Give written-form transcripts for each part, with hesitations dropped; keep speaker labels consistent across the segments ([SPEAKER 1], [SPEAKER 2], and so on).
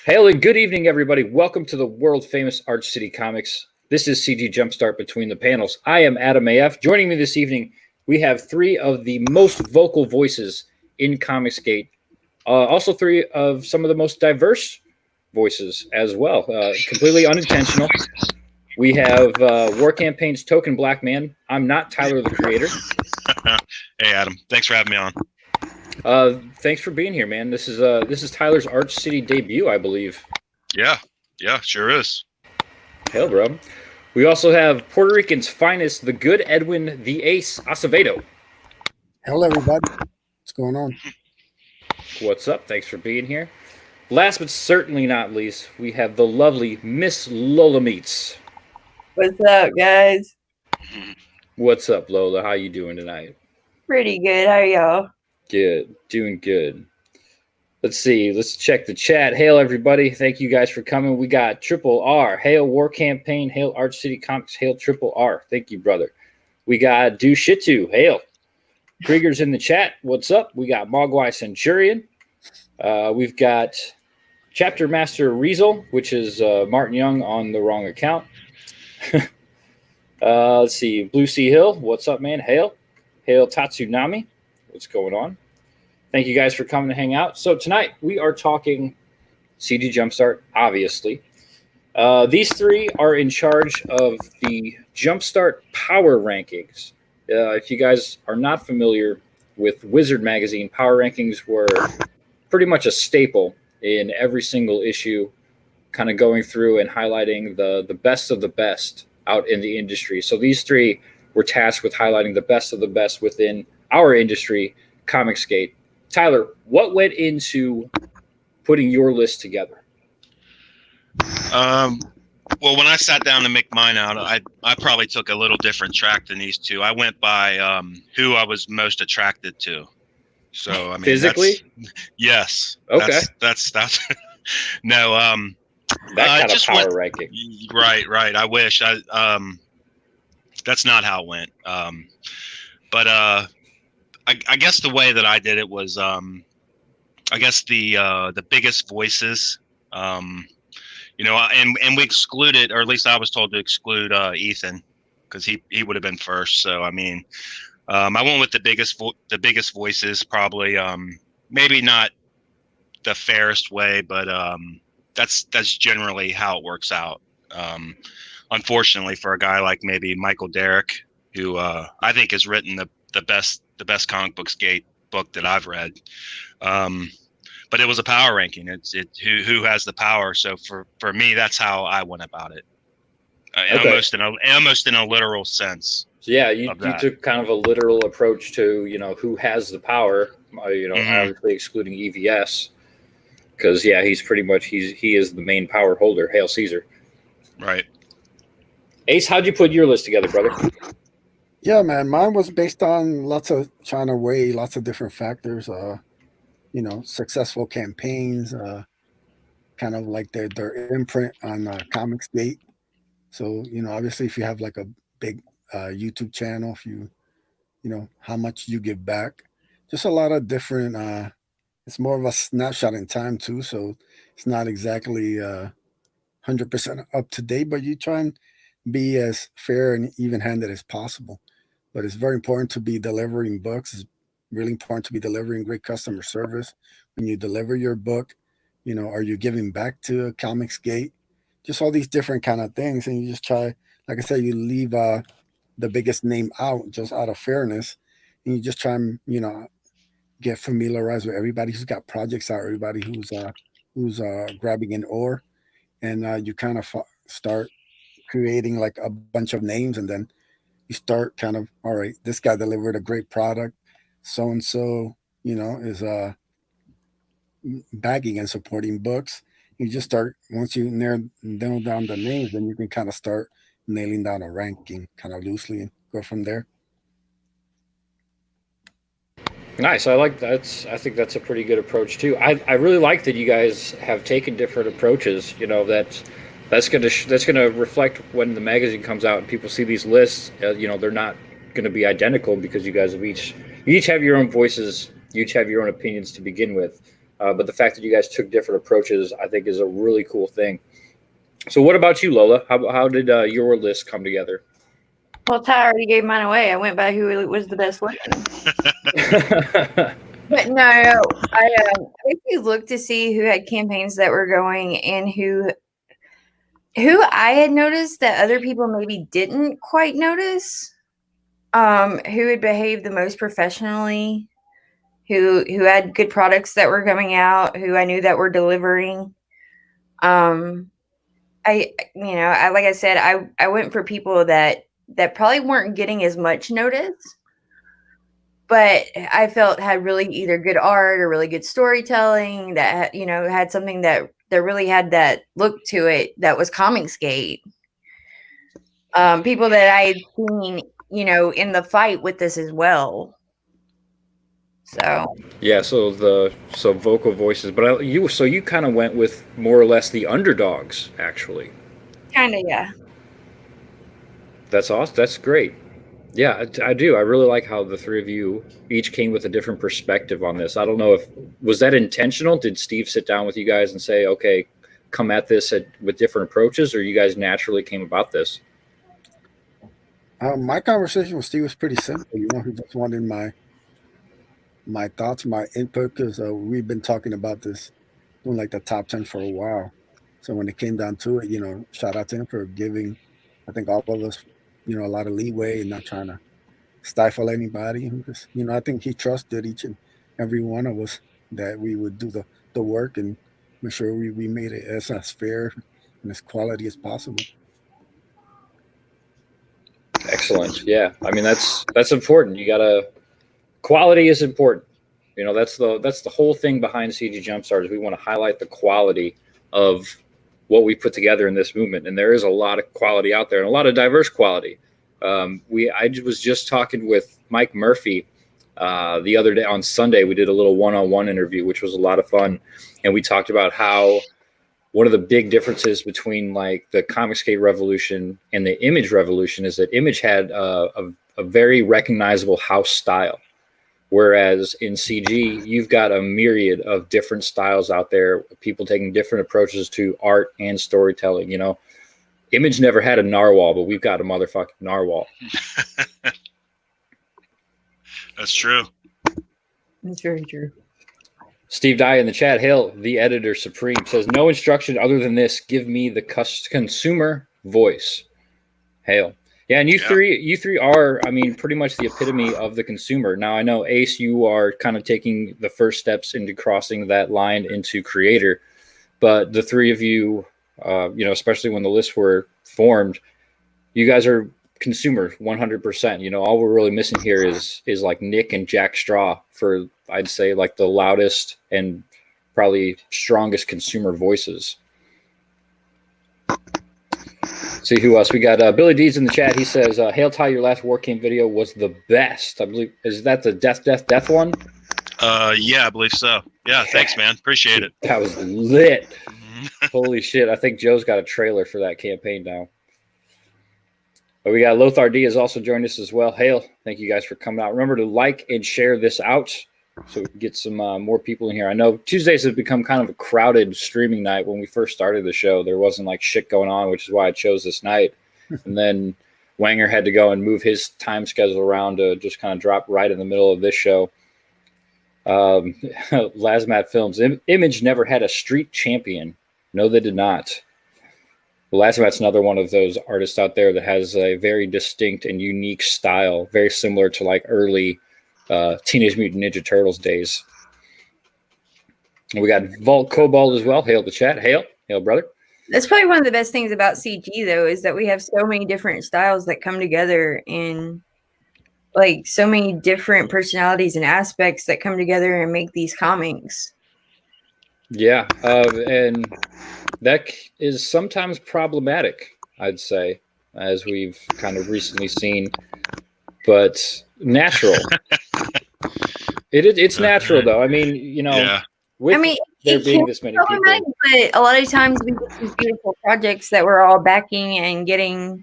[SPEAKER 1] Hail and good evening, everybody. Welcome to the world famous Arch City Comics. This is CG Jumpstart Between the Panels. I am Adam AF. Joining me this evening, we have three of the most vocal voices in ComicsGate. Also, three of some of the most diverse voices as well. Completely unintentional. We have War Campaign's Token Black Man. I'm not Tyler, the creator.
[SPEAKER 2] Hey, Adam. Thanks for having me on.
[SPEAKER 1] Thanks for being here, man. This is Tyler's Arch City debut, I believe.
[SPEAKER 2] Yeah, sure is.
[SPEAKER 1] Hell, bro. We also have Puerto Rican's finest, the good Edwin the Ace Acevedo.
[SPEAKER 3] Hello, everybody. What's going on?
[SPEAKER 1] What's up? Thanks for being here. Last but certainly not least, we have the lovely Miss Lola Meets.
[SPEAKER 4] What's up, guys?
[SPEAKER 1] What's up, Lola? How you doing tonight?
[SPEAKER 4] Pretty good. How are y'all?
[SPEAKER 1] Good. Doing good. Let's see. Let's check the chat. Hail, everybody. Thank you guys for coming. We got Triple R. Hail War Campaign. Hail Arch City Comics. Hail Triple R. Thank you, brother. We got Do Shitu. Hail. Krieger's in the chat. What's up? We got Mogwai Centurion. We've got Chapter Master Riesel, which is Martin Young on the wrong account. Let's see. Blue Sea Hill. What's up, man? Hail. Hail Tatsunami. What's going on? Thank you guys for coming to hang out. So tonight we are talking CG Jumpstart, obviously. These three are in charge of the Jumpstart Power Rankings. If you guys are not familiar with Wizard Magazine, Power Rankings were pretty much a staple in every single issue, kind of going through and highlighting the best of the best out in the industry. So these three were tasked with highlighting the best of the best within our industry, ComicsGate. Tyler, what went into putting your list together?
[SPEAKER 2] Well, when I sat down to make mine out, I probably took a little different track than these two. I went by who I was most attracted to. So I mean,
[SPEAKER 1] physically,
[SPEAKER 2] yes.
[SPEAKER 1] Okay,
[SPEAKER 2] that's no.
[SPEAKER 1] That kind
[SPEAKER 2] just
[SPEAKER 1] of power
[SPEAKER 2] went,
[SPEAKER 1] ranking.
[SPEAKER 2] Right. I wish that's not how it went. But I guess the way that I did it was, I guess the biggest voices, and we excluded, or at least I was told to exclude Ethan because he would have been first. So I mean, I went with the biggest voices, probably, maybe not the fairest way, but that's generally how it works out. Unfortunately, for a guy like maybe Michael Derrick, who I think has written the best comic books gate book that I've read. But it was a power ranking. It's who has the power. So for me, that's how I went about it. Okay. Almost in a literal sense.
[SPEAKER 1] So yeah, you took kind of a literal approach to, who has the power, obviously excluding EVS, because he's pretty much, he is the main power holder. Hail Caesar.
[SPEAKER 2] Right.
[SPEAKER 1] Ace, how'd you put your list together, brother?
[SPEAKER 3] Yeah, man, mine was based on trying to weigh lots of different factors. Successful campaigns, kind of like their imprint on ComicsGate. So obviously, if you have like a big YouTube channel, if you how much you give back, just a lot of different. It's more of a snapshot in time too, so it's not exactly 100% up to date, but you try and be as fair and even-handed as possible. But it's very important to be delivering books. It's really important to be delivering great customer service. When you deliver your book, are you giving back to ComicsGate? Just all these different kind of things. And you just try, like I said, you leave the biggest name out just out of fairness. And you just try and, get familiarized with everybody who's got projects out, everybody who's grabbing an oar. And you kind of start creating like a bunch of names, and then you start kind of, all right, this guy delivered a great product, so and so is bagging and supporting books. You just start, once you nail down the names, then you can kind of start nailing down a ranking kind of loosely and go from there.
[SPEAKER 1] Nice. I like that. I think that's a pretty good approach too. I really like that you guys have taken different approaches. That's gonna reflect when the magazine comes out and people see these lists. They're not gonna be identical because you guys have each have your own voices, you each have your own opinions to begin with. but the fact that you guys took different approaches, I think, is a really cool thing. So what about you, Lola? How did your list come together?
[SPEAKER 4] Well, Ty already gave mine away. I went by who was the best looking. But no, I basically looked to see who had campaigns that were going and who I had noticed that other people maybe didn't quite notice. Who had behaved the most professionally, who had good products that were coming out, who I knew that were delivering. I like I said, I went for people that probably weren't getting as much notice, but I felt had really either good art or really good storytelling that had something that really had that look to it that was ComicsGate. People that I had seen, in the fight with this as well. So
[SPEAKER 1] yeah, so vocal voices, but you kind of went with more or less the underdogs, actually.
[SPEAKER 4] kind of, yeah.
[SPEAKER 1] That's awesome. That's great. Yeah, I do. I really like how the three of you each came with a different perspective on this. I don't know if was that intentional. Did Steve sit down with you guys and say, "Okay, come at this with different approaches," or you guys naturally came about this?
[SPEAKER 3] My conversation with Steve was pretty simple. He just wanted my thoughts, my input, because we've been talking about this, doing like the top 10 for a while. So when it came down to it, shout out to him for giving, I think, all of us, a lot of leeway and not trying to stifle anybody. Because, I think he trusted each and every one of us that we would do the work and make sure we made it as fair and as quality as possible.
[SPEAKER 1] Excellent. Yeah, I mean that's important. Quality is important. That's the whole thing behind CG Jumpstart is we want to highlight the quality of what we put together in this movement, and there is a lot of quality out there and a lot of diverse quality. I was just talking with Mike Murphy the other day on Sunday. We did a little one-on-one interview, which was a lot of fun, and we talked about how one of the big differences between like the ComicsGate revolution and the Image revolution is that Image had a very recognizable house style. Whereas in CG, you've got a myriad of different styles out there, people taking different approaches to art and storytelling. Image never had a narwhal, but we've got a motherfucking narwhal.
[SPEAKER 2] That's true.
[SPEAKER 4] That's very true.
[SPEAKER 1] Steve Dye in the chat, Hail, the editor supreme, says, no instruction other than this. Give me the consumer voice. Hail. Yeah, and you three are, I mean, pretty much the epitome of the consumer. Now, I know, Ace, you are kind of taking the first steps into crossing that line into creator. But the three of you, especially when the lists were formed, you guys are consumer 100%. All we're really missing here is like Nick and Jack Straw for, I'd say, like the loudest and probably strongest consumer voices. See who else we got. Billy D's in the chat. He says, "Hail Ty, your last War Camp video was the best." I believe is that the death one?
[SPEAKER 2] Yeah, I believe so. Yeah, thanks, man. Appreciate it.
[SPEAKER 1] That was lit. Holy shit! I think Joe's got a trailer for that campaign now. But we got Lothar D has also joined us as well. Hail! Thank you guys for coming out. Remember to like and share this out so we can get some more people in here. I know Tuesdays have become kind of a crowded streaming night. When we first started the show, there wasn't like shit going on, which is why I chose this night. And then Wanger had to go and move his time schedule around to just kind of drop right in the middle of this show. Lazmat Films. Image never had a street champion. No, they did not. Lazmat's another one of those artists out there that has a very distinct and unique style, very similar to like early Teenage Mutant Ninja Turtles days. And we got Vault Cobalt as well. Hail the chat. Hail, brother.
[SPEAKER 4] That's probably one of the best things about CG, though, is that we have so many different styles that come together and like so many different personalities and aspects that come together and make these comics.
[SPEAKER 1] Yeah, and that is sometimes problematic, I'd say, as we've kind of recently seen, but natural. It's natural, though. I mean, with there being this many people.
[SPEAKER 4] But a lot of times we get these beautiful projects that we're all backing and getting,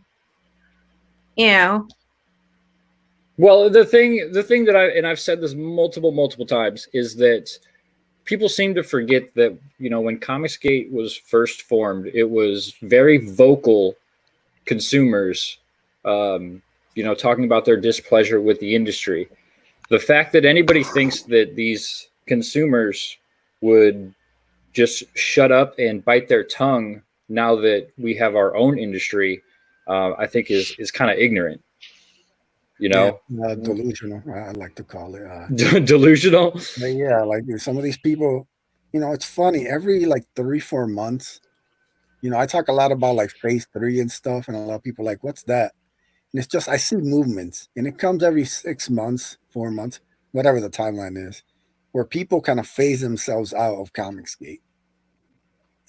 [SPEAKER 4] Well,
[SPEAKER 1] the thing that I've said this multiple times is that people seem to forget that, you know, when ComicsGate was first formed, it was very vocal consumers, you know, talking about their displeasure with the industry. The fact that anybody thinks that these consumers would just shut up and bite their tongue now that we have our own industry, I think is kind of ignorant. You know,
[SPEAKER 3] delusional. I like to call it
[SPEAKER 1] delusional.
[SPEAKER 3] But yeah, like some of these people, you know, it's funny. Every like 3-4 months, you know, I talk a lot about like phase 3 and stuff, and a lot of people are like, what's that? And it's just I see movements, and it comes every 6 months, 4 months, whatever the timeline is, where people kind of phase themselves out of ComicsGate,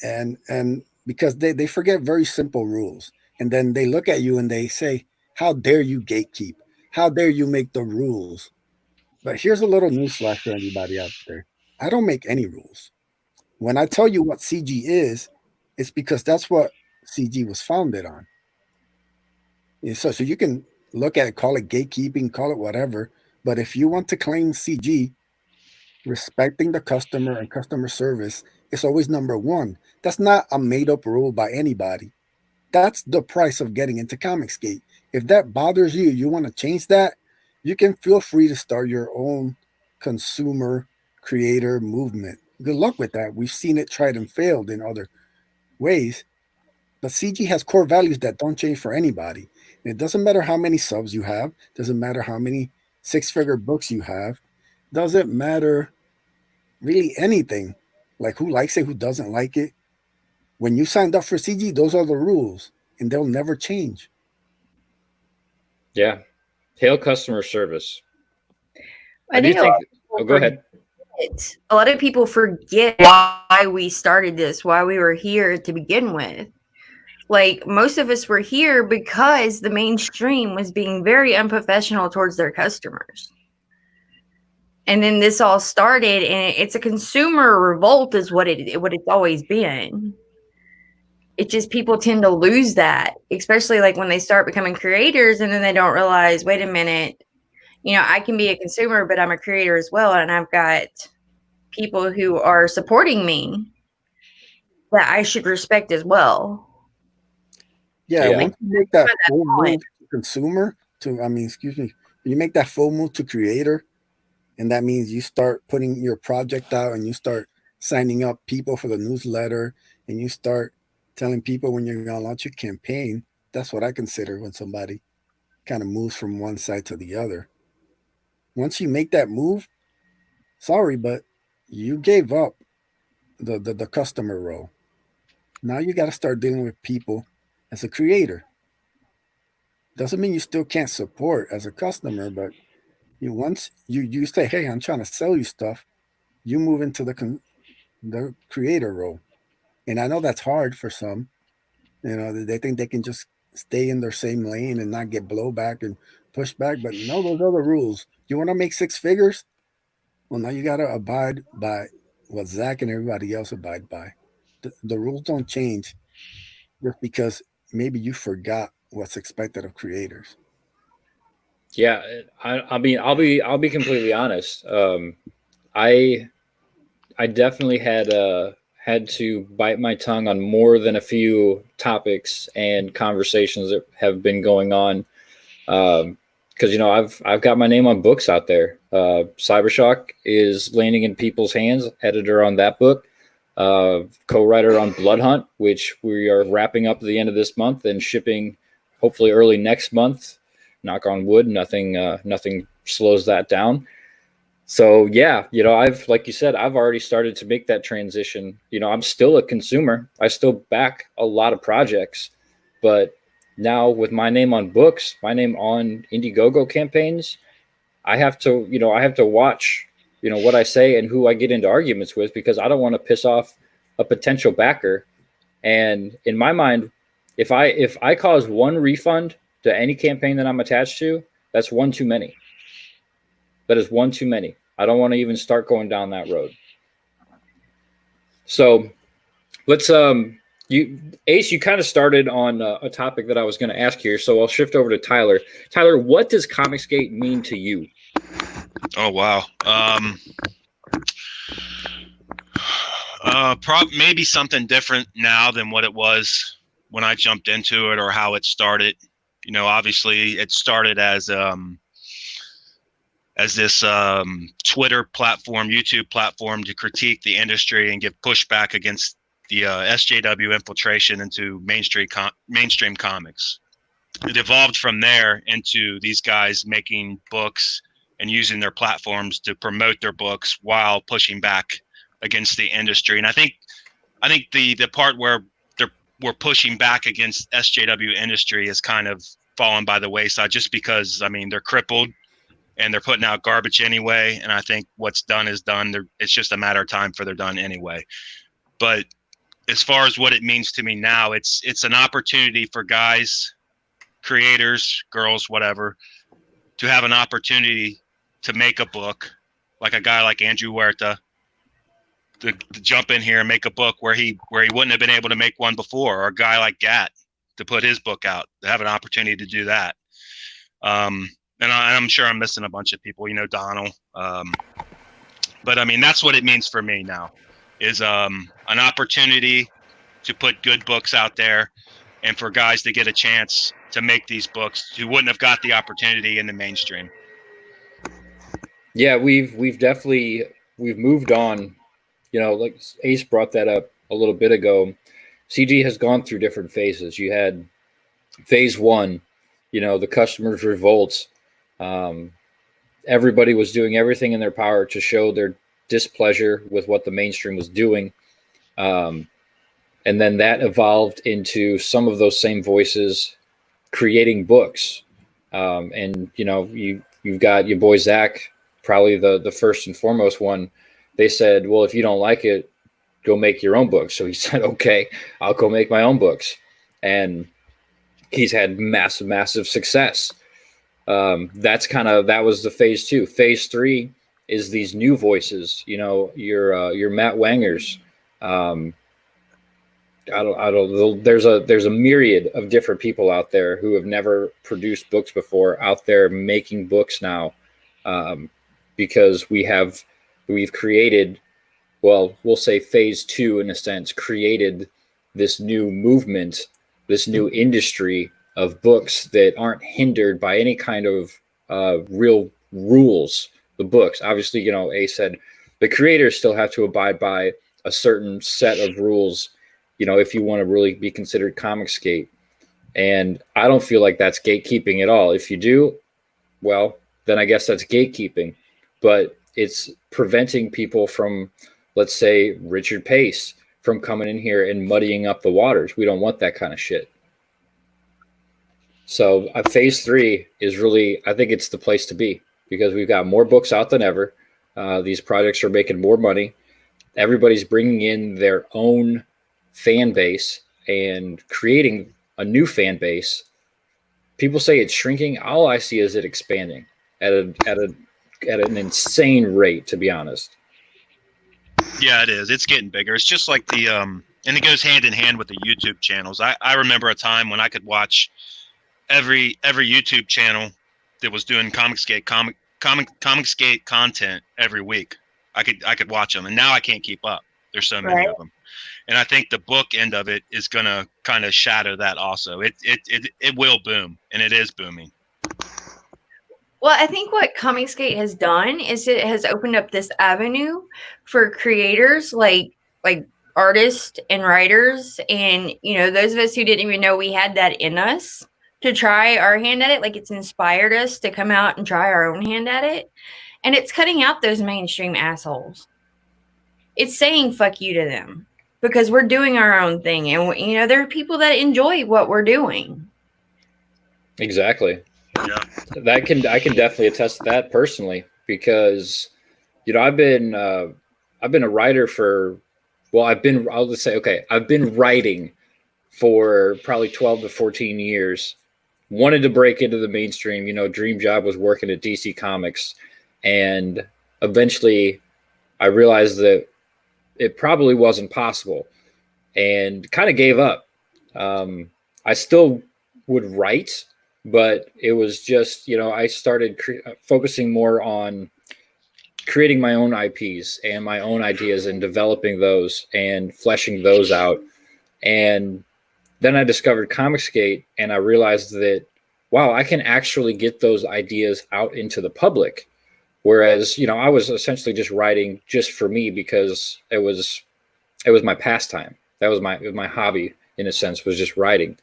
[SPEAKER 3] and because they forget very simple rules, and then they look at you and they say, "How dare you gatekeep? How dare you make the rules?" But here's a little newsflash for anybody out there: I don't make any rules. When I tell you what CG is, it's because that's what CG was founded on. Yeah, so you can look at it, call it gatekeeping, call it whatever. But if you want to claim CG, respecting the customer and customer service is always number one. That's not a made up rule by anybody. That's the price of getting into ComicsGate. If that bothers you, you want to change that, you can feel free to start your own consumer creator movement. Good luck with that. We've seen it tried and failed in other ways. But CG has core values that don't change for anybody. And it doesn't matter how many subs you have, doesn't matter how many 6-figure books you have, doesn't matter really anything. Like who likes it, who doesn't like it. When you signed up for CG, those are the rules, and they'll never change.
[SPEAKER 1] Yeah. Hail customer service.
[SPEAKER 4] I think
[SPEAKER 1] go ahead.
[SPEAKER 4] A lot of people forget why we started this, why we were here to begin with. Like, most of us were here because the mainstream was being very unprofessional towards their customers. And then this all started, and it's a consumer revolt is what it's always been. It's just people tend to lose that, especially like when they start becoming creators, and then they don't realize, wait a minute, you know, I can be a consumer, but I'm a creator as well, and I've got people who are supporting me that I should respect as well.
[SPEAKER 3] Yeah. Once you make that full move to consumer, you make that full move to creator, and that means you start putting your project out and you start signing up people for the newsletter and you start telling people when you're going to launch your campaign. That's what I consider when somebody kind of moves from one side to the other. Once you make that move, sorry, but you gave up the customer role. Now you got to start dealing with people as a creator. Doesn't mean you still can't support as a customer, but once you say, hey, I'm trying to sell you stuff, you move into the creator role. And I know that's hard for some. You know, they think they can just stay in their same lane and not get blowback and pushback. But no, those are the rules. You want to make 6 figures? Well, now you got to abide by what Zach and everybody else abide by. The rules don't change just because maybe you forgot what's expected of creators.
[SPEAKER 1] Yeah, I mean, I'll be completely honest. I definitely had to bite my tongue on more than a few topics and conversations that have been going on. Because you know, I've got my name on books out there. Cybershock is landing in people's hands. Editor on that book, co-writer on Blood Hunt, which we are wrapping up at the end of this month and shipping, hopefully early next month. Knock on wood, nothing slows that down. So yeah, you know, like you said, I've already started to make that transition. You know, I'm still a consumer. I still back a lot of projects, but now with my name on books, my name on Indiegogo campaigns, I have to watch, you know, what I say and who I get into arguments with, because I don't want to piss off a potential backer. And in my mind, if I cause one refund to any campaign that I'm attached to, that's one too many. That is one too many. I don't want to even start going down that road. So let's Ace, you kind of started on a topic that I was going to ask here, so I'll shift over to Tyler. Tyler, what does ComicsGate mean to you?
[SPEAKER 2] Oh wow. Maybe something different now than what it was when I jumped into it, or how it started. You know, obviously it started as this Twitter platform, YouTube platform to critique the industry and give pushback against the SJW infiltration into mainstream comics. It evolved from there into these guys making books and using their platforms to promote their books while pushing back against the industry. And I think the part where we're pushing back against SJW industry is kind of fallen by the wayside, just because, I mean, they're crippled and they're putting out garbage anyway. And I think what's done is done. It's just a matter of time for they're done anyway. But as far as what it means to me now, it's an opportunity for guys, creators, girls, whatever, to have an opportunity to make a book, like a guy like Andrew Huerta, to jump in here and make a book where he wouldn't have been able to make one before, or a guy like Gat to put his book out, to have an opportunity to do that. And I'm sure I'm missing a bunch of people, you know, Donald. But I mean, that's what it means for me now, is an opportunity to put good books out there, and for guys to get a chance to make these books who wouldn't have got the opportunity in the mainstream.
[SPEAKER 1] Yeah, we've definitely moved on. You know, like Ace brought that up a little bit ago. CG has gone through different phases. You had phase one, you know, the customers' revolts. Everybody was doing everything in their power to show their displeasure with what the mainstream was doing. And then that evolved into some of those same voices creating books. And, you know, you've got your boy Zach, probably the first and foremost one. They said, well, if you don't like it, go make your own books. So he said, okay, I'll go make my own books. And he's had massive success. That was the phase two. Phase three is these new voices, you know, your Matt Wangers. There's a myriad of different people out there who have never produced books before out there making books now. Because we've created, well, we'll say phase two, in a sense, created this new movement, this new industry of books that aren't hindered by any kind of real rules. The books, obviously, you know, A said the creators still have to abide by a certain set of rules, you know, if you want to really be considered ComicsGate. And I don't feel like that's gatekeeping at all. If you do, well, then I guess that's gatekeeping. But it's preventing people from, let's say, Richard Pace, from coming in here and muddying up the waters. We don't want that kind of shit. So phase three is really, I think it's the place to be, because we've got more books out than ever. These projects are making more money. Everybody's bringing in their own fan base and creating a new fan base. People say it's shrinking. All I see is it expanding at an insane rate, to be honest.
[SPEAKER 2] Yeah, it is. It's getting bigger. It's just like and it goes hand in hand with the YouTube channels. I remember a time when I could watch every YouTube channel that was doing ComicsGate content every week. I could watch them, and now I can't keep up. There's so many of them, and I think the book end of it is gonna kind of shadow that also. It will boom, and it is booming.
[SPEAKER 4] Well, I think what ComicsGate has done is it has opened up this avenue for creators like artists and writers, and, you know, those of us who didn't even know we had that in us to try our hand at it. Like, it's inspired us to come out and try our own hand at it, and it's cutting out those mainstream assholes. It's saying fuck you to them, because we're doing our own thing, and, you know, there are people that enjoy what we're doing.
[SPEAKER 1] Exactly.
[SPEAKER 2] Yeah.
[SPEAKER 1] I can definitely attest to that personally, because, you know, I've been a writer for, well, I've been writing for probably 12 to 14 years. Wanted to break into the mainstream, you know, dream job was working at DC Comics, and eventually I realized that it probably wasn't possible and kind of gave up. I still would write, but it was just, you know, I started focusing more on creating my own IPs and my own ideas and developing those and fleshing those out. And then I discovered ComicsGate, and I realized that, wow, I can actually get those ideas out into the public. Whereas, I was essentially just writing just for me because it was my pastime. That was my hobby, in a sense, was just writing.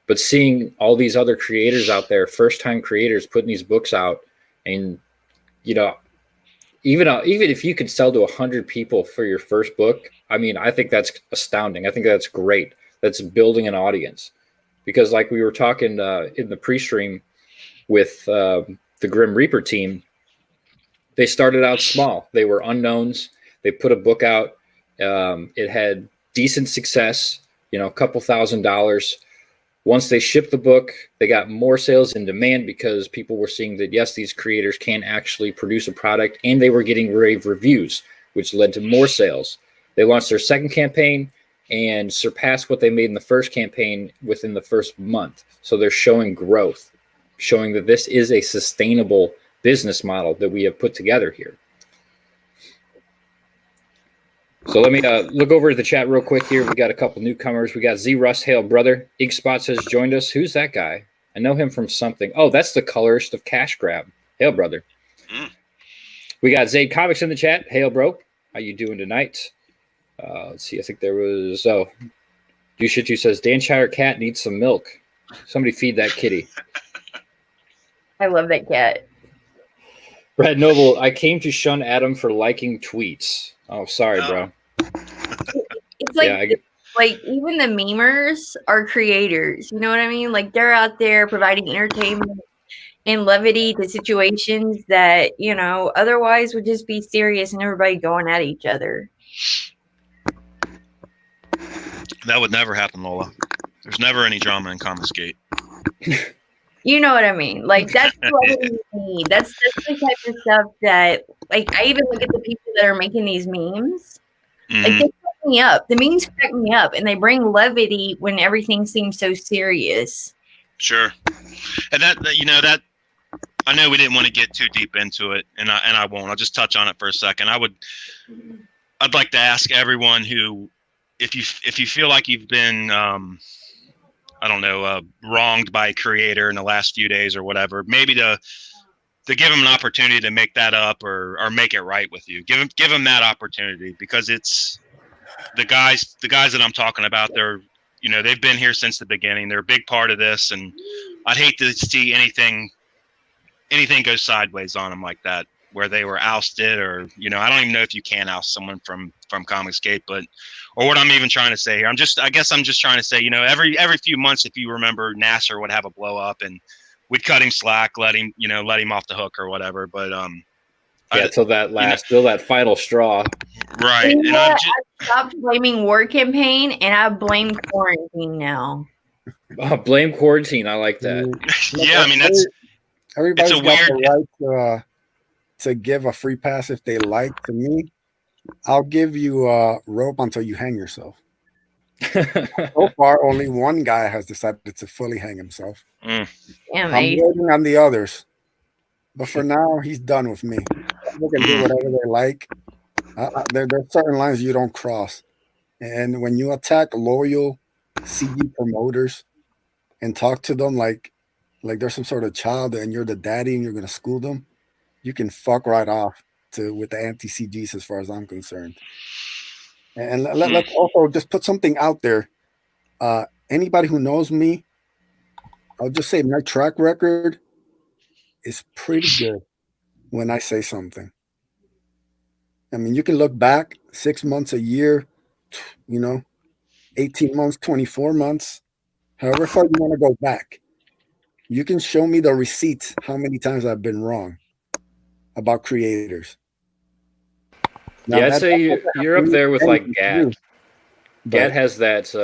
[SPEAKER 1] But seeing all these other creators out there, first-time creators, putting these books out, and even if you could sell to 100 people for your first book, I mean, I think that's astounding. I think that's great. That's building an audience, because like we were talking in the pre-stream with the Grim Reaper team, they started out small. They were unknowns. They put a book out. It had decent success, a couple $1,000s. Once they shipped the book, they got more sales and demand because people were seeing that, yes, these creators can actually produce a product, and they were getting rave reviews, which led to more sales. They launched their second campaign and surpassed what they made in the first campaign within the first month. So they're showing growth, showing that this is a sustainable business model that we have put together here. So let me look over at the chat real quick here. We got a couple newcomers. We got Z Rust, hail brother. Ig Spot has joined us. Who's that guy? I know him from something. Oh, that's the colorist of Cash Grab. Hail brother. We got Zayd Comics in the chat. Hail bro. How you doing tonight? Let's see. I think there was. Oh, Dushitu says Danshire cat needs some milk. Somebody feed that kitty.
[SPEAKER 4] I love that cat.
[SPEAKER 1] Brad Noble, I came to shun Adam for liking tweets. Oh, sorry, bro.
[SPEAKER 4] It's like, like even the memers are creators. You know what I mean? Like they're out there providing entertainment and levity to situations that, otherwise would just be serious and everybody going at each other.
[SPEAKER 2] That would never happen, Lola. There's never any drama in ComicsGate.
[SPEAKER 4] You know what I mean? Like that's what we need. That's the type of stuff that, like, I even look at the people that are making these memes.
[SPEAKER 2] Mm-hmm.
[SPEAKER 4] Like they crack me up. The memes crack me up, and they bring levity when everything seems so serious.
[SPEAKER 2] Sure, and that I know we didn't want to get too deep into it, and I won't. I'll just touch on it for a second. I'd like to ask everyone who, if you feel like you've been wronged by a creator in the last few days or whatever, maybe to give them an opportunity to make that up or make it right with you. Give them that opportunity, because it's the guys that I'm talking about. They're, they've been here since the beginning. They're a big part of this, and I'd hate to see anything go sideways on them like that, where they were ousted, or I don't even know if you can oust someone from ComicsGate, or what I'm even trying to say here. I guess I'm just trying to say, every few months, if you remember, Nasser would have a blow up, and we'd cut him slack, let him off the hook or whatever. But
[SPEAKER 1] till that final straw.
[SPEAKER 2] Right. And
[SPEAKER 4] I stopped blaming War Campaign, and I blame quarantine now.
[SPEAKER 1] Blame quarantine. I like that.
[SPEAKER 2] Yeah, I mean
[SPEAKER 3] everybody's
[SPEAKER 2] it's a
[SPEAKER 3] got
[SPEAKER 2] weird
[SPEAKER 3] the right to give a free pass if they like. To me, I'll give you a rope until you hang yourself. So far, only one guy has decided to fully hang himself.
[SPEAKER 4] Damn,
[SPEAKER 3] I'm waiting on the others, but for now, he's done with me. They can do whatever they like. There's certain lines you don't cross, and when you attack loyal CG promoters and talk to them like they're some sort of child and you're the daddy and you're gonna school them, you can fuck right off with the anti-CGs as far as I'm concerned. And let's also just put something out there. Anybody who knows me, I'll just say my track record is pretty good when I say something. I mean, you can look back 6 months, a year, 18 months, 24 months, however far you want to go back. You can show me the receipts, how many times I've been wrong about creators. Now,
[SPEAKER 1] yeah, I'd say you're up there with like Gat. Gat has that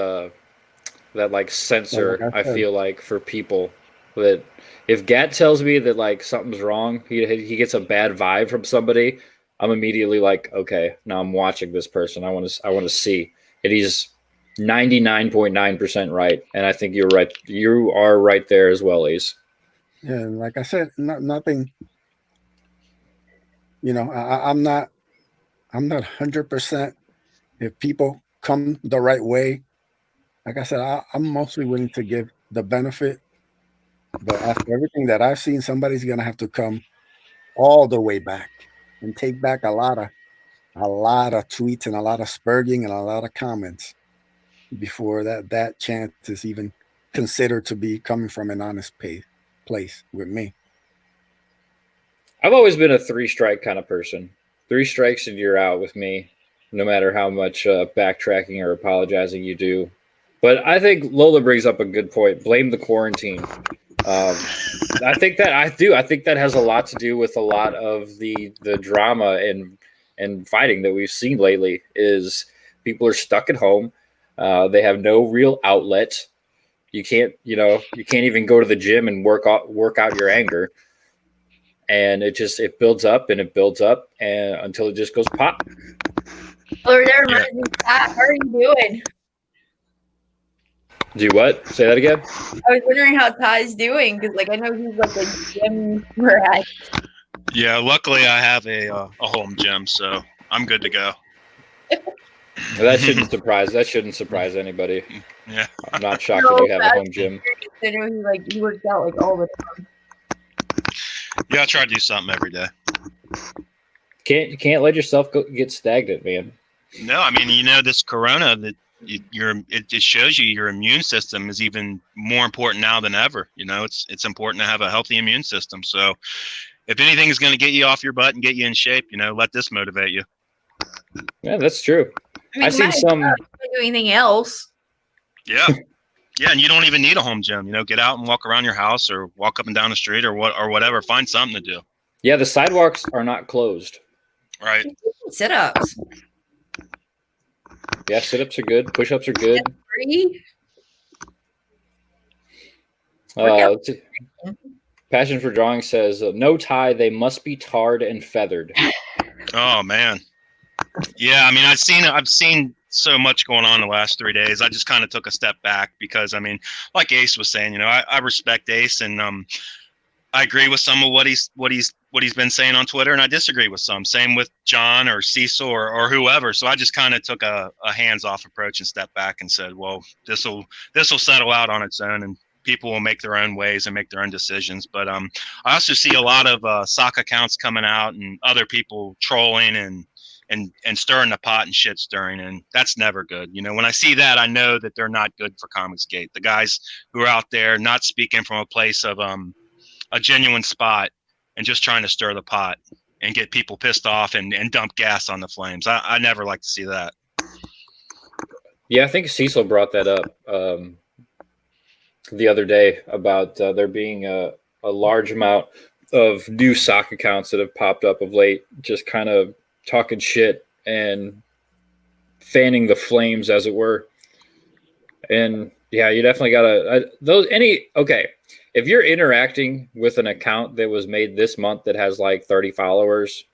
[SPEAKER 1] like censor, like I feel like, for people, that if Gat tells me that like something's wrong, he gets a bad vibe from somebody, I'm immediately like, okay, now I'm watching this person. I want to see. And he's 99.9% right, and I think you're right. You are right there as well, Ace.
[SPEAKER 3] Yeah, like I said, nothing You know, I'm not 100%. If people come the right way, like I said, I'm mostly willing to give the benefit. But after everything that I've seen, somebody's gonna have to come all the way back and take back a lot of tweets and a lot of spurging and a lot of comments before that chance is even considered to be coming from an honest place with me.
[SPEAKER 1] I've always been a 3-strike kind of person. 3 strikes and you're out with me, no matter how much backtracking or apologizing you do. But I think Lola brings up a good point. Blame the quarantine. I think that has a lot to do with a lot of the drama and fighting that we've seen lately. Is people are stuck at home. They have no real outlet. You can't even go to the gym and work out your anger. And it builds up and until it just goes pop.
[SPEAKER 4] Or there reminds me, Pat, how are you doing?
[SPEAKER 1] Do what? Say that again.
[SPEAKER 4] I was wondering how Ty's doing because, like, I know he's like a gym rat.
[SPEAKER 2] Yeah, luckily I have a home gym, so I'm good to go.
[SPEAKER 1] That shouldn't surprise anybody.
[SPEAKER 2] Yeah,
[SPEAKER 1] I'm not shocked that you have a home gym.
[SPEAKER 4] I know he works out like all the time.
[SPEAKER 2] yeah, I try to do something every day.
[SPEAKER 1] You can't let yourself get stagnant, man.
[SPEAKER 2] No, I mean, this corona that it shows you your immune system is even more important now than ever. It's important to have a healthy immune system. So if anything is going to get you off your butt and get you in shape, let this motivate you.
[SPEAKER 1] Yeah, that's true.
[SPEAKER 4] I mean,
[SPEAKER 1] I've seen some.
[SPEAKER 4] Not do anything else.
[SPEAKER 2] Yeah. Yeah, and you don't even need a home gym. Get out and walk around your house or walk up and down the street or whatever. Find something to do.
[SPEAKER 1] Yeah, the sidewalks are not closed.
[SPEAKER 2] Right.
[SPEAKER 4] Sit-ups.
[SPEAKER 1] Yeah, sit-ups are good. Push-ups are good. Passion for Drawing says, no tie, they must be tarred and feathered.
[SPEAKER 2] Oh, man. Yeah, I mean, I've seen so much going on the last 3 days. I just kind of took a step back because, I mean, like Ace was saying, I respect Ace and I agree with some of what he's been saying on Twitter, and I disagree with some. Same with John or Cecil or whoever. So I just kind of took a hands-off approach and stepped back and said, well, this will settle out on its own, and people will make their own ways and make their own decisions. But I also see a lot of sock accounts coming out and other people trolling and stirring the pot and shit stirring, and that's never good. When I see that, I know that they're not good for ComicsGate. The guys who are out there not speaking from a place of a genuine spot and just trying to stir the pot and get people pissed off and dump gas on the flames. I never like to see that.
[SPEAKER 1] Yeah, I think Cecil brought that up the other day about there being a large amount of new sock accounts that have popped up of late, just kind of talking shit and fanning the flames, as it were. And yeah, you definitely gotta if you're interacting with an account that was made this month that has like 30 followers,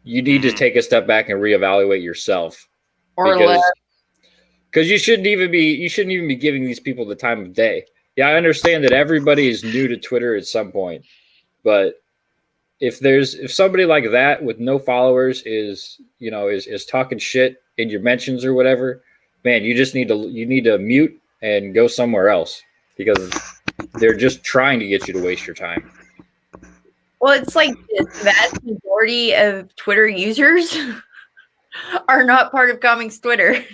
[SPEAKER 1] you need to take a step back and reevaluate yourself. Because you shouldn't even be giving these people the time of day. Yeah, I understand that everybody is new to Twitter at some point, but if somebody like that with no followers is talking shit in your mentions or whatever, man, you need to mute and go somewhere else because they're just trying to get you to waste your time.
[SPEAKER 4] Well, it's like the vast majority of Twitter users are not part of Comics Twitter.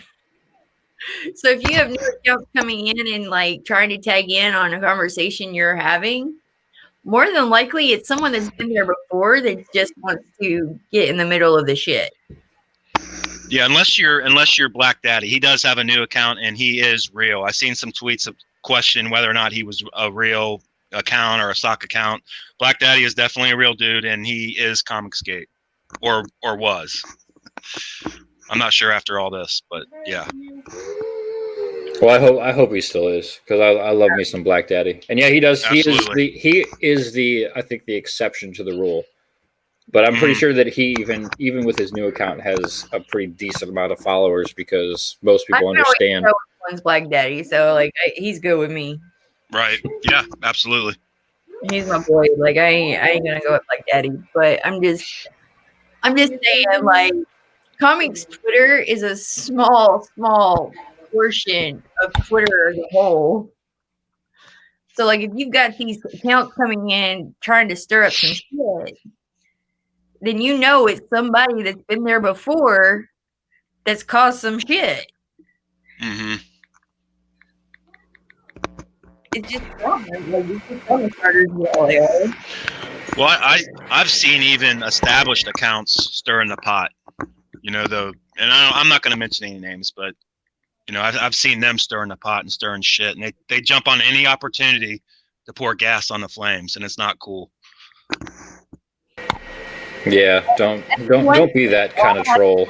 [SPEAKER 4] So if you have new accounts coming in and like trying to tag in on a conversation you're having, more than likely it's someone that's been there before that just wants to get in the middle of the shit.
[SPEAKER 2] Yeah, unless you're Black Daddy. He does have a new account and he is real. I've seen some tweets of question whether or not he was a real account or a sock account. Black Daddy is definitely a real dude and he is ComicsGate or was. I'm not sure after all this, but yeah.
[SPEAKER 1] Well, I hope he still is because I love me some Black Daddy, and yeah, he does. Absolutely. He is the I think the exception to the rule, but I'm pretty sure that he even with his new account has a pretty decent amount of followers because most people understand.
[SPEAKER 4] One's Black Daddy, so like he's good with me.
[SPEAKER 2] Right? Yeah, absolutely.
[SPEAKER 4] He's my boy. Like I ain't gonna go with Black Daddy, but I'm just I'm just saying, like, comics Twitter is a small portion of Twitter as a whole. So, like, if you've got these accounts coming in trying to stir up some shit, then you know it's somebody that's been there before that's caused some shit.
[SPEAKER 2] Mm-hmm.
[SPEAKER 4] It's just fun. Like, it's just fun starters with all that.
[SPEAKER 2] Well, I've seen even established accounts stirring the pot. You know, and I'm not going to mention any names, but you know, I've seen them stirring the pot and stirring shit, and they jump on any opportunity to pour gas on the flames, and it's not cool.
[SPEAKER 1] Yeah, don't be that kind of troll.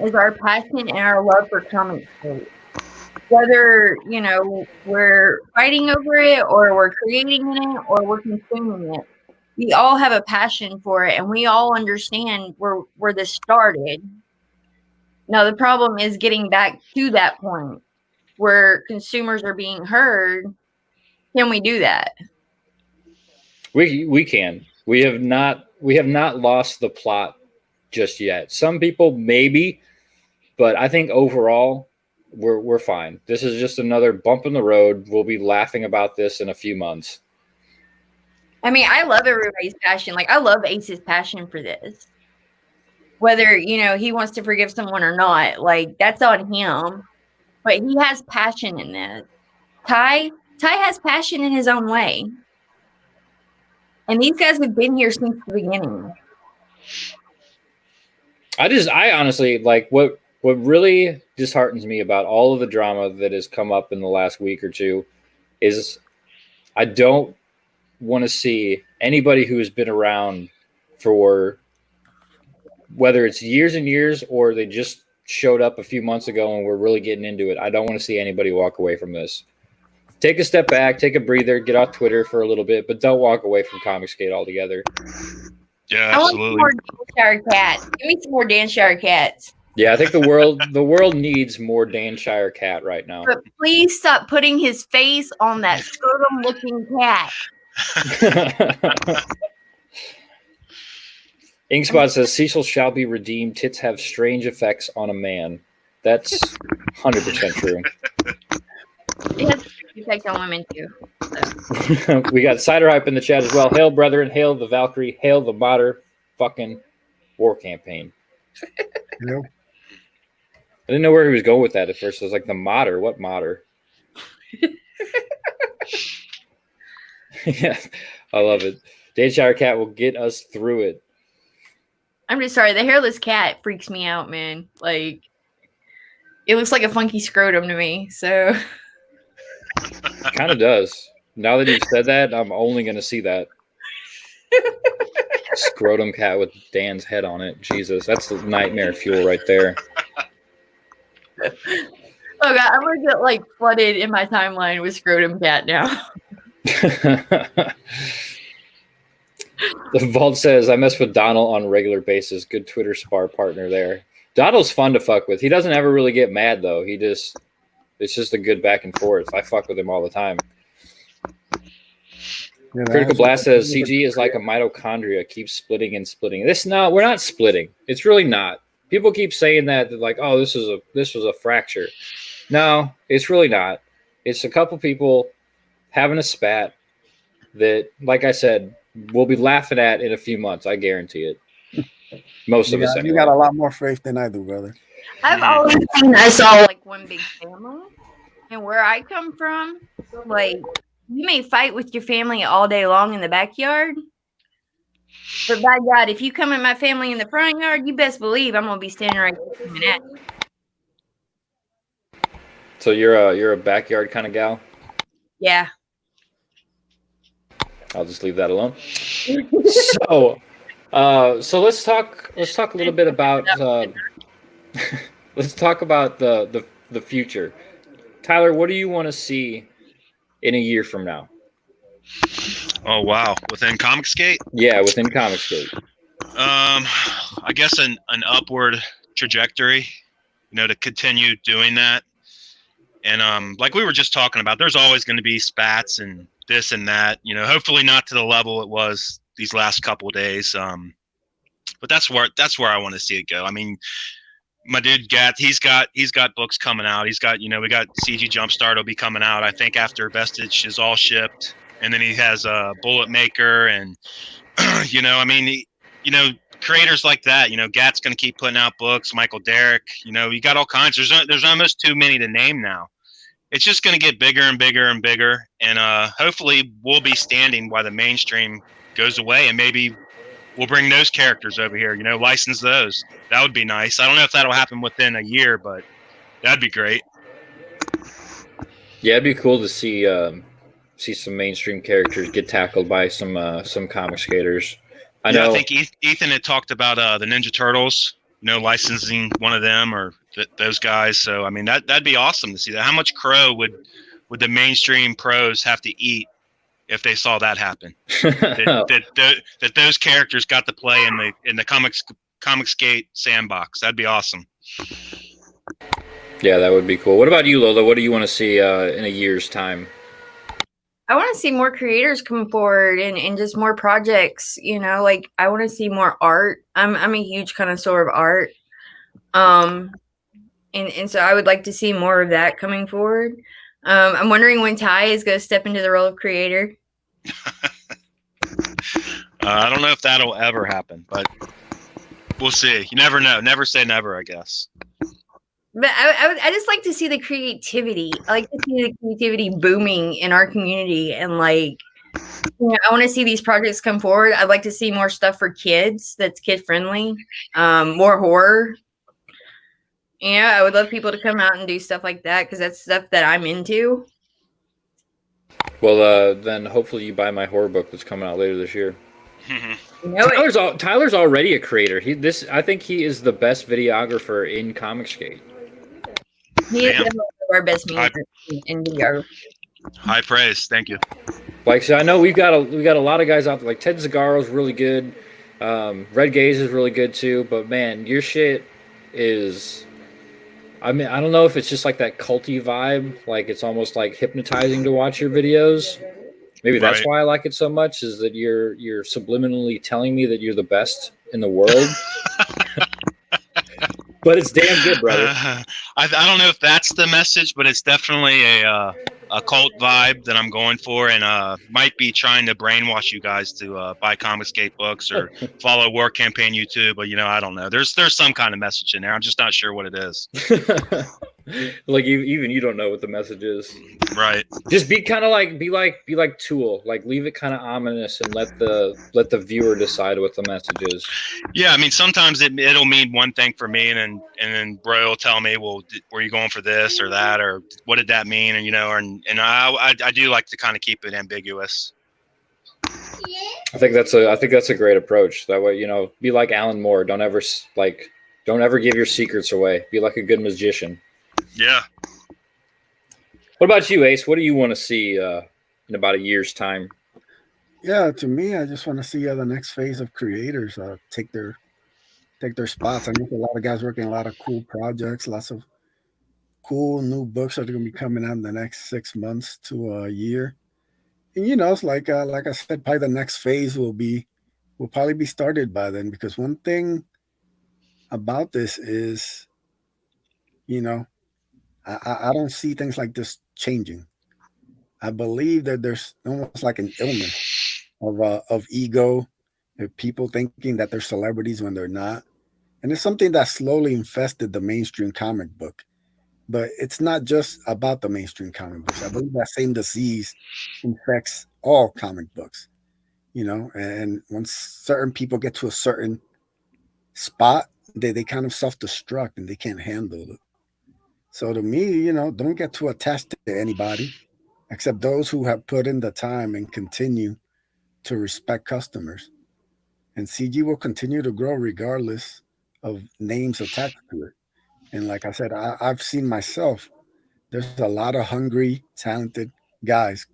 [SPEAKER 4] Is our passion and our love for comics. Whether, you know, we're fighting over it or we're creating it or we're consuming it, we all have a passion for it and we all understand where this started. Now, the problem is getting back to that point where consumers are being heard. Can we do that?
[SPEAKER 1] We can. We have not lost the plot just yet. Some people maybe, but I think overall we're fine. This is just another bump in the road. We'll be laughing about this in a few months.
[SPEAKER 4] I mean, I love everybody's passion. Like, I love Ace's passion for this. Whether, you know, he wants to forgive someone or not, like, that's on him. But he has passion in this. Ty has passion in his own way. And these guys have been here since the beginning.
[SPEAKER 1] I honestly, like, what really disheartens me about all of the drama that has come up in the last week or two is I don't want to see anybody who has been around for whether it's years and years or they just showed up a few months ago and we're really getting into it. I don't want to see anybody walk away from this. Take a step back, take a breather, get off Twitter for a little bit, but don't walk away from ComicsGate altogether.
[SPEAKER 2] Yeah,
[SPEAKER 4] I
[SPEAKER 2] absolutely.
[SPEAKER 4] want some more Danshire cats. Give me some more Danshire cats.
[SPEAKER 1] Yeah, I think the world needs more Danshire cat right now.
[SPEAKER 4] But please stop putting his face on that scrotum-looking cat.
[SPEAKER 1] Inkspot says Cecil shall be redeemed. Tits have strange effects on a man. That's 100% true.
[SPEAKER 4] It has effect on women too. So.
[SPEAKER 1] We got Cider Hype in the chat as well. Hail, brethren. Hail the Valkyrie. Hail the Modder fucking war campaign.
[SPEAKER 3] You know?
[SPEAKER 1] I didn't know where he was going with that at first. I was like, the Modder? What Modder? Yeah, I love it. Danshire Cat will get us through it.
[SPEAKER 4] I'm just sorry. The hairless cat freaks me out, man. Like, it looks like a funky scrotum to me. So,
[SPEAKER 1] kind of does. Now that you've said that, I'm only going to see that. Scrotum cat with Dan's head on it. Jesus, that's the nightmare fuel right there.
[SPEAKER 4] Oh god, I'm gonna get like flooded in my timeline with scrotum cat now.
[SPEAKER 1] The Vault says, I mess with Donald on a regular basis. Good Twitter spar partner there. Donald's fun to fuck with. He doesn't ever really get mad, though. It's just a good back and forth. I fuck with him all the time. Yeah, Critical Blast says, CG is like a mitochondria. Keeps splitting and splitting. We're not splitting. It's really not. People keep saying that, like, oh, this was a fracture. No, it's really not. It's a couple people having a spat that, like I said, we'll be laughing at in a few months. I guarantee it. Most of us, anyway.
[SPEAKER 3] You got a lot more faith than I do, brother.
[SPEAKER 4] I've always seen us all like one big family, and where I come from, like, you may fight with your family all day long in the backyard, but by God, if you come at my family in the front yard, you best believe I'm gonna be standing right there coming at you.
[SPEAKER 1] So you're a backyard kind of gal?
[SPEAKER 4] Yeah.
[SPEAKER 1] I'll just leave that alone. So let's talk a little bit about let's talk about the future. Tyler, what do you want to see in a year from now?
[SPEAKER 2] Oh wow, within ComicsGate?
[SPEAKER 1] Yeah, within ComicsGate.
[SPEAKER 2] I guess an upward trajectory, to continue doing that. And like we were just talking about, there's always going to be spats and this and that, hopefully not to the level it was these last couple of days. but that's where I want to see it go. I mean, my dude Gat, he's got books coming out. He's got, we got CG Jumpstart will be coming out, I think, after Vestige is all shipped, and then he has a Bullet Maker, and I mean, creators like that. Gat's going to keep putting out books. Michael Derrick, you got all kinds. There's almost too many to name now. It's just going to get bigger and bigger and bigger, and hopefully we'll be standing while the mainstream goes away, and maybe we'll bring those characters over here. License those. That would be nice. I don't know if that'll happen within a year, but that'd be great.
[SPEAKER 1] Yeah, it'd be cool to see some mainstream characters get tackled by some comic skaters. I know.
[SPEAKER 2] I think Ethan had talked about the Ninja Turtles, licensing one of them or those guys. So I mean, that'd be awesome to see that. How much crow would the mainstream pros have to eat if they saw that happen? that those characters got to play in the ComicsGate sandbox. That'd be awesome.
[SPEAKER 1] Yeah, that would be cool. What about you, Lola? What do you want to see in a year's time?
[SPEAKER 4] I want to see more creators come forward and just more projects, like I want to see more art. I'm a huge connoisseur of art. And so I would like to see more of that coming forward. I'm wondering when Ty is going to step into the role of creator.
[SPEAKER 2] I don't know if that'll ever happen, but we'll see. You never know. Never say never, I guess.
[SPEAKER 4] But I just like to see the creativity. I like to see the creativity booming in our community. And I want to see these projects come forward. I'd like to see more stuff for kids that's kid friendly, more horror. I would love people to come out and do stuff like that because that's stuff that I'm into.
[SPEAKER 1] Well, then hopefully you buy my horror book that's coming out later this year. Tyler's already a creator. I think he is the best videographer in ComicsGate.
[SPEAKER 4] He is one of our best media in videography.
[SPEAKER 2] High praise, thank you.
[SPEAKER 1] So I know we got a lot of guys out there. Like Ted Zagaro's really good. Red Gaze is really good too. But man, your shit is. I mean, I don't know if it's just like that culty vibe. Like it's almost like hypnotizing to watch your videos. Maybe that's why I like it so much. Is that you're subliminally telling me that you're the best in the world. But it's damn good, brother.
[SPEAKER 2] I don't know if that's the message, but it's definitely a cult vibe that I'm going for, and might be trying to brainwash you guys to buy ComicsGate books or follow War Campaign YouTube. But I don't know. There's some kind of message in there. I'm just not sure what it is.
[SPEAKER 1] Like even you don't know what the message is.
[SPEAKER 2] Right.
[SPEAKER 1] Just be like Tool. Like leave it kind of ominous and let the viewer decide what the message is.
[SPEAKER 2] Yeah, I mean sometimes it'll mean one thing for me, and then Bro will tell me, well, were you going for this or that, or what did that mean? And I do like to kind of keep it ambiguous.
[SPEAKER 1] I think that's a great approach. That way, be like Alan Moore. Don't ever give your secrets away. Be like a good magician.
[SPEAKER 2] Yeah.
[SPEAKER 1] What about you, Ace? What do you want to see in about a year's time?
[SPEAKER 3] Yeah, to me, I just want to see the next phase of creators take their spots. I know a lot of guys working on a lot of cool projects, lots of cool new books that are going to be coming out in the next 6 months to a year. And it's like I said, probably the next phase will probably be started by then. Because one thing about this is, I don't see things like this changing. I believe that there's almost like an illness of ego, of people thinking that they're celebrities when they're not. And it's something that slowly infested the mainstream comic book. But it's not just about the mainstream comic books. I believe that same disease infects all comic books, and once certain people get to a certain spot, they kind of self-destruct and they can't handle it. So to me, don't get too attached to anybody except those who have put in the time and continue to respect customers. And CG will continue to grow regardless of names attached to it. And like I said, I've seen myself, there's a lot of hungry, talented guys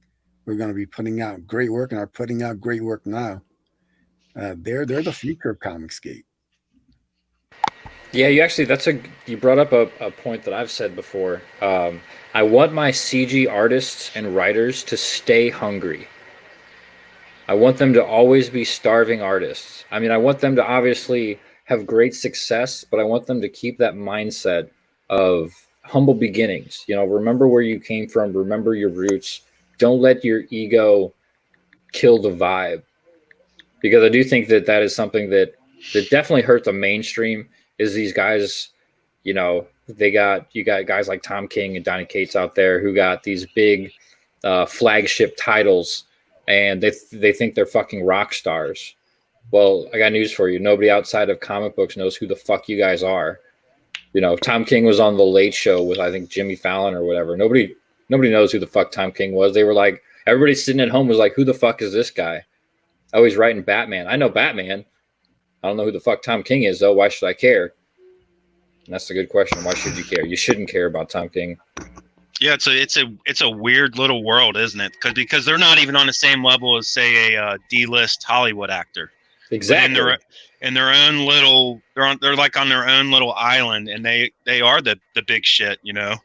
[SPEAKER 3] who are going to be putting out great work and are putting out great work now. They're the future of ComicsGate.
[SPEAKER 1] Yeah, you brought up a point that I've said before. I want my CG artists and writers to stay hungry. I want them to always be starving artists. I mean, I want them to obviously have great success, but I want them to keep that mindset of humble beginnings. You know, remember where you came from, remember your roots. Don't let your ego kill the vibe, because I do think that that is something that definitely hurt the mainstream. Is these guys, you know, you got guys like Tom King and Donny Cates out there who got these big flagship titles, and they think they're fucking rock stars. Well, I got news for you. Nobody outside of comic books knows who the fuck you guys are. You know, Tom King was on the Late Show with, I think, Jimmy Fallon or whatever. Nobody knows who the fuck Tom King was. They were like, everybody sitting at home was like, who the fuck is this guy? Oh, he's writing Batman. I know Batman. I don't know who the fuck Tom King is, though. Why should I care? And that's a good question. Why should you care? You shouldn't care about Tom King.
[SPEAKER 2] Yeah, it's a weird little world, isn't it? Because they're not even on the same level as, say, a D-list Hollywood actor.
[SPEAKER 1] Exactly.
[SPEAKER 2] In their own little, they're like on their own little island, and they are the big shit, you know,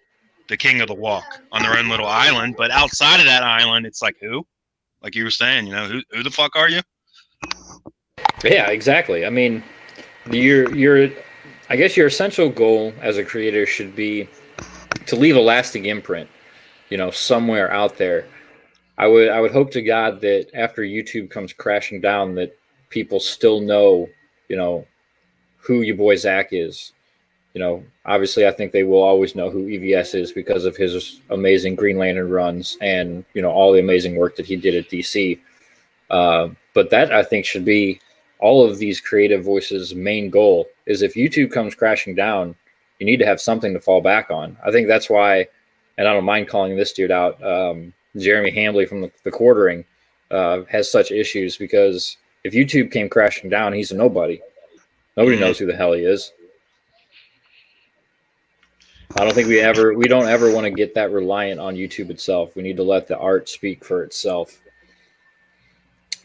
[SPEAKER 2] the king of the walk on their own little island. But outside of that island, it's like, who? Like you were saying, you know, who the fuck are you?
[SPEAKER 1] Yeah, exactly. I mean, I guess your essential goal as a creator should be to leave a lasting imprint, you know, somewhere out there. I would hope to God that after YouTube comes crashing down, that people still know, you know, who your boy Zach is. You know, obviously, I think they will always know who EVS is because of his amazing Green Lantern runs and, you know, all the amazing work that he did at DC. But that, I think, should be all of these creative voices' main goal, is if YouTube comes crashing down, you need to have something to fall back on. I think that's why, and I don't mind calling this dude out, Jeremy Hambley from the Quartering has such issues, because if YouTube came crashing down, he's a nobody. Nobody knows who the hell he is. I don't think we don't ever want to get that reliant on YouTube itself. We need to let the art speak for itself.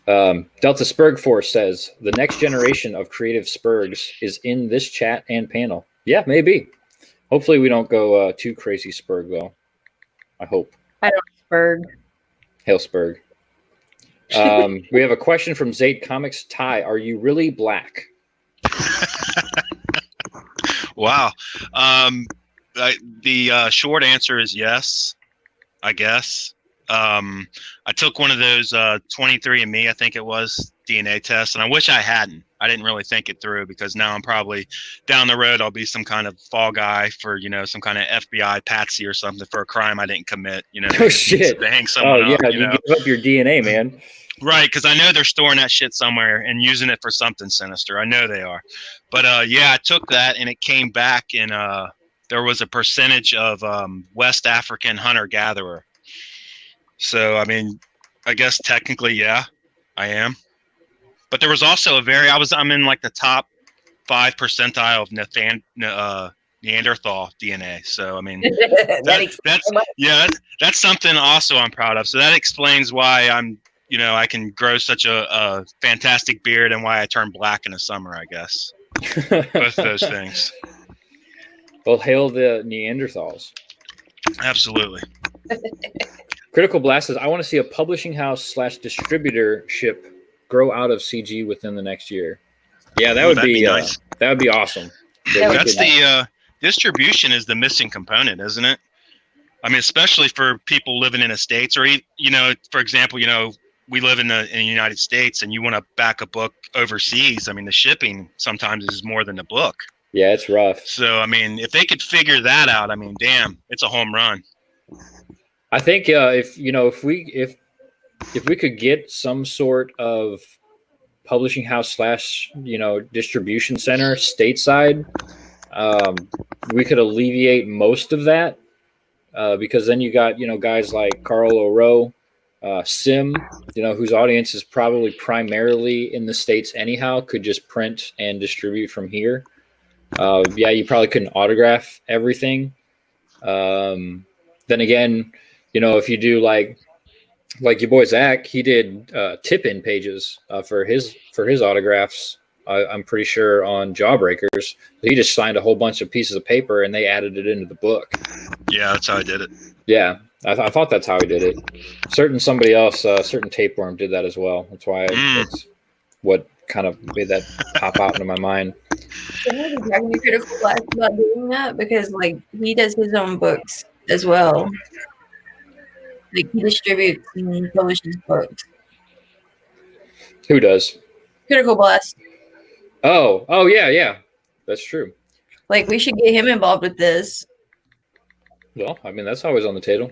[SPEAKER 1] Delta Spurg Force says the next generation of creative Spurgs is in this chat and panel. Yeah, maybe. Hopefully we don't go too crazy Spurg, though. I hope.
[SPEAKER 4] I don't Spurg.
[SPEAKER 1] Hail Spurg. We have a question from Zayd Comics. Ty, are you really black?
[SPEAKER 2] Wow. The short answer is yes, I guess. I took one of those 23andMe, I think it was, DNA tests, and I wish I hadn't. I didn't really think it through, because now I'm probably down the road, I'll be some kind of fall guy for, you know, some kind of FBI patsy or something for a crime I didn't commit, you know.
[SPEAKER 1] Oh, shit.
[SPEAKER 2] To hang someone up,
[SPEAKER 1] you give up your DNA, man.
[SPEAKER 2] Right, because I know they're storing that shit somewhere and using it for something sinister. I know they are. But, yeah, I took that, and it came back, and there was a percentage of West African hunter-gatherer. So, I mean, I guess technically, yeah, I am. But there was also I'm in like the top 5 percentile of Neanderthal DNA. So, I mean, that's something also I'm proud of. So that explains why I can grow such a fantastic beard, and why I turn black in the summer, I guess. Both those things.
[SPEAKER 1] Well, hail the Neanderthals.
[SPEAKER 2] Absolutely.
[SPEAKER 1] Critical Blast says, I want to see a publishing house / distributorship grow out of CG within the next year. Yeah, that would be nice. That would be awesome.
[SPEAKER 2] That's the distribution is the missing component, isn't it? I mean, especially for people living in the States, or, you know, for example, you know, we live in the United States, and you want to back a book overseas. I mean, the shipping sometimes is more than the book.
[SPEAKER 1] Yeah, it's rough.
[SPEAKER 2] So, I mean, if they could figure that out, I mean, damn, it's a home run.
[SPEAKER 1] I think if we could get some sort of publishing house / distribution center stateside, we could alleviate most of that, because then you got, you know, guys like Carl O'Roe, Sim, you know, whose audience is probably primarily in the States anyhow, could just print and distribute from here. Yeah, you probably couldn't autograph everything. Then again, you know, if you do like your boy Zach, he did tip-in pages for his autographs. I'm pretty sure on Jawbreakers. He just signed a whole bunch of pieces of paper, and they added it into the book.
[SPEAKER 2] Yeah, that's how I did it.
[SPEAKER 1] Yeah, I thought that's how he did it. Somebody else, certain tapeworm did that as well. That's why that's what kind of made that pop out into my mind.
[SPEAKER 4] Somebody talking to Critical Blast about doing that because, like, he does his own books as well. Like, he distributes and publishes books.
[SPEAKER 1] Who does?
[SPEAKER 4] Critical Blast.
[SPEAKER 1] Oh, yeah. That's true.
[SPEAKER 4] Like, we should get him involved with this.
[SPEAKER 1] Well, I mean, that's always on the table.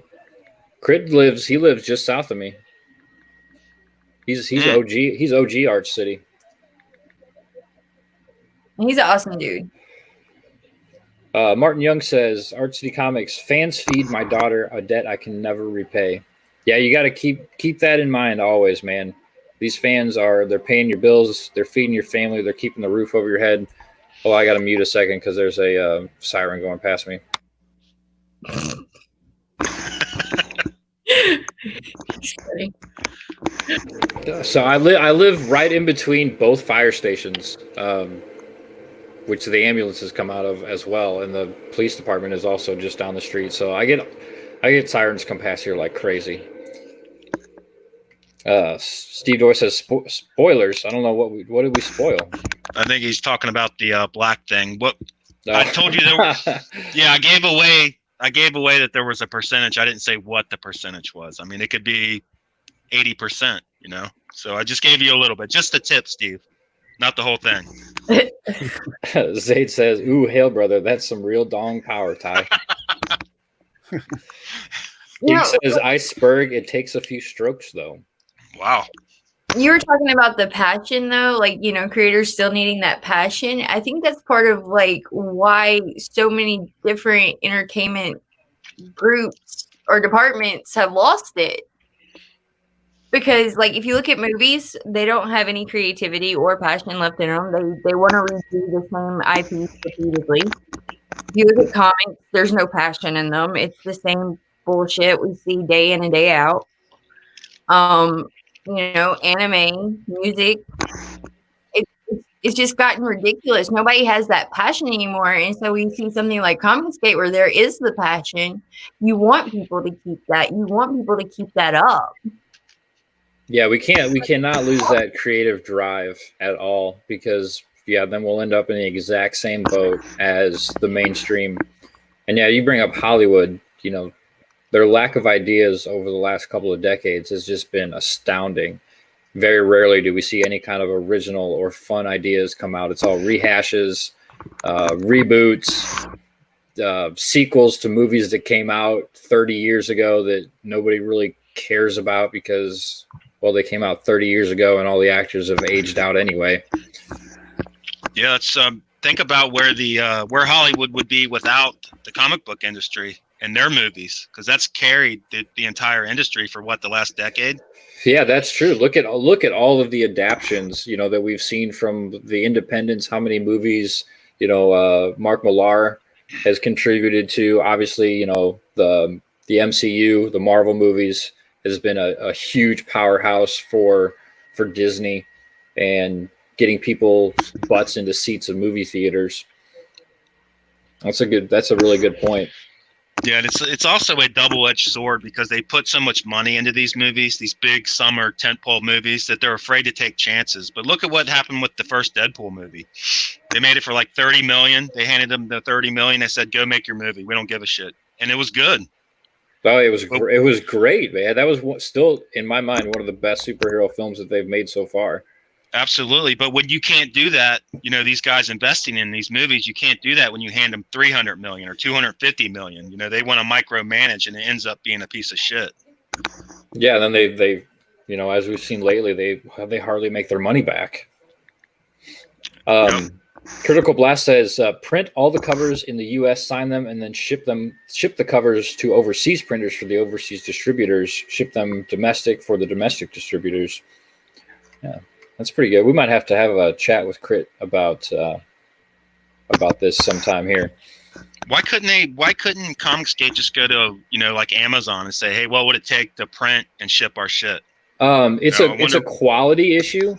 [SPEAKER 1] Crit lives just south of me. He's OG. He's OG Arch City.
[SPEAKER 4] He's an awesome dude.
[SPEAKER 1] Martin Young says, Arch City Comics, fans feed my daughter a debt I can never repay. Yeah, you got to keep that in mind always, man. These fans they're paying your bills, they're feeding your family, they're keeping the roof over your head. Oh, I got to mute a second because there's a siren going past me. So I live right in between both fire stations, which the ambulances come out of as well, and the police department is also just down the street. So I get sirens come past here like crazy. Steve Dorr says spoilers. I don't know what did we spoil.
[SPEAKER 2] I think he's talking about the black thing. What I told you there was, yeah, I gave away that there was a percentage. I didn't say what the percentage was. I mean, it could be 80%, you know. So I just gave you a little bit, just a tip, Steve, not the whole thing.
[SPEAKER 1] Zayd says, "Ooh, hail, brother, that's some real dong power, Ty." He says, "Iceberg, it takes a few strokes, though."
[SPEAKER 2] Wow.
[SPEAKER 4] You were talking about the passion, though, like, you know, creators still needing that passion. I think that's part of, like, why so many different entertainment groups or departments have lost it. Because, like, if you look at movies, they don't have any creativity or passion left in them. They want to redo the same IPs repeatedly. If you look at comics, there's no passion in them. It's the same bullshit we see day in and day out. You know, anime, music, it's just gotten ridiculous. Nobody has that passion anymore. And so we see something like ComicsGate where there is the passion. You want people to keep that. You want people to keep that up.
[SPEAKER 1] Yeah, we cannot lose that creative drive at all because, yeah, then we'll end up in the exact same boat as the mainstream. And yeah, you bring up Hollywood, you know, their lack of ideas over the last couple of decades has just been astounding. Very rarely do we see any kind of original or fun ideas come out. It's all rehashes, reboots, sequels to movies that came out 30 years ago that nobody really cares about because, well, they came out 30 years ago and all the actors have aged out anyway.
[SPEAKER 2] Yeah, it's think about where where Hollywood would be without the comic book industry and their movies, because that's carried the entire industry for the last decade.
[SPEAKER 1] Yeah, that's true. Look at all of the adaptions, you know, that we've seen from the independents. How many movies, you know, Mark Millar has contributed to. Obviously, you know, the MCU, the Marvel movies has been a huge powerhouse for Disney and getting people butts into seats of movie theaters. That's a really good point.
[SPEAKER 2] Yeah, and it's also a double-edged sword because they put so much money into these movies, these big summer tentpole movies, that they're afraid to take chances. But look at what happened with the first Deadpool movie. They made it for like $30 million. They handed them the $30 million. They said, "Go make your movie. We don't give a shit." And it was good.
[SPEAKER 1] Oh, it was great, man. That was still, in my mind, one of the best superhero films that they've made so far.
[SPEAKER 2] Absolutely. But when you can't do that, you know, these guys investing in these movies, you can't do that when you hand them $300 million or $250 million. You know, they want to micromanage and it ends up being a piece of shit.
[SPEAKER 1] Yeah. Then they, you know, as we've seen lately, they hardly make their money back.
[SPEAKER 2] Yep.
[SPEAKER 1] Critical Blast says, print all the covers in the U.S., sign them, and then ship the covers to overseas printers for the overseas distributors, ship them domestic for the domestic distributors. Yeah. That's pretty good. We might have to have a chat with Crit about this sometime here.
[SPEAKER 2] Why couldn't ComicsGate just go to, you know, like Amazon and say, "Hey, what would it take to print and ship our shit?"
[SPEAKER 1] It's a quality issue.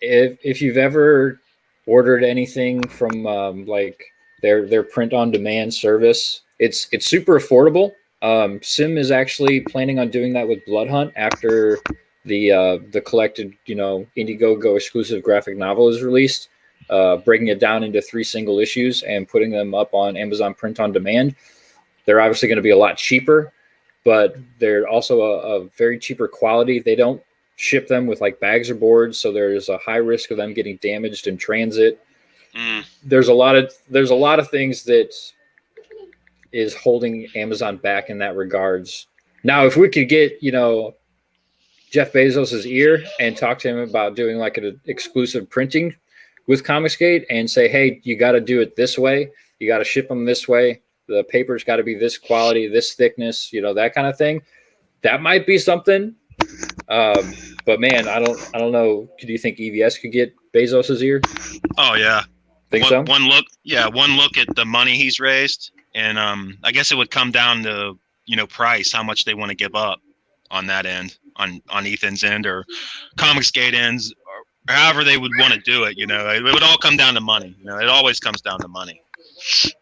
[SPEAKER 1] If you've ever ordered anything from like their print on demand service, it's super affordable. Sim is actually planning on doing that with Blood Hunt after the collected, Indiegogo exclusive graphic novel is released, breaking it down into 3 single issues and putting them up on Amazon Print on Demand. They're obviously going to be a lot cheaper, but they're also a very cheaper quality. They don't ship them with like bags or boards, so there's a high risk of them getting damaged in transit. There's a lot of things that is holding Amazon back in that regards. Now, if we could get, Jeff Bezos's ear and talk to him about doing like an exclusive printing with ComicsGate and say, hey, you got to do it this way. You got to ship them this way. The paper's got to be this quality, this thickness, that kind of thing. That might be something. But man, I don't know. Do you think EVS could get Bezos's ear?
[SPEAKER 2] Oh yeah.
[SPEAKER 1] Think so?
[SPEAKER 2] One look at the money he's raised, and I guess it would come down to price, how much they want to give up on that end, on Ethan's end or ComicsGate ends, or however they would want to do it. It would all come down to money. It always comes down to money.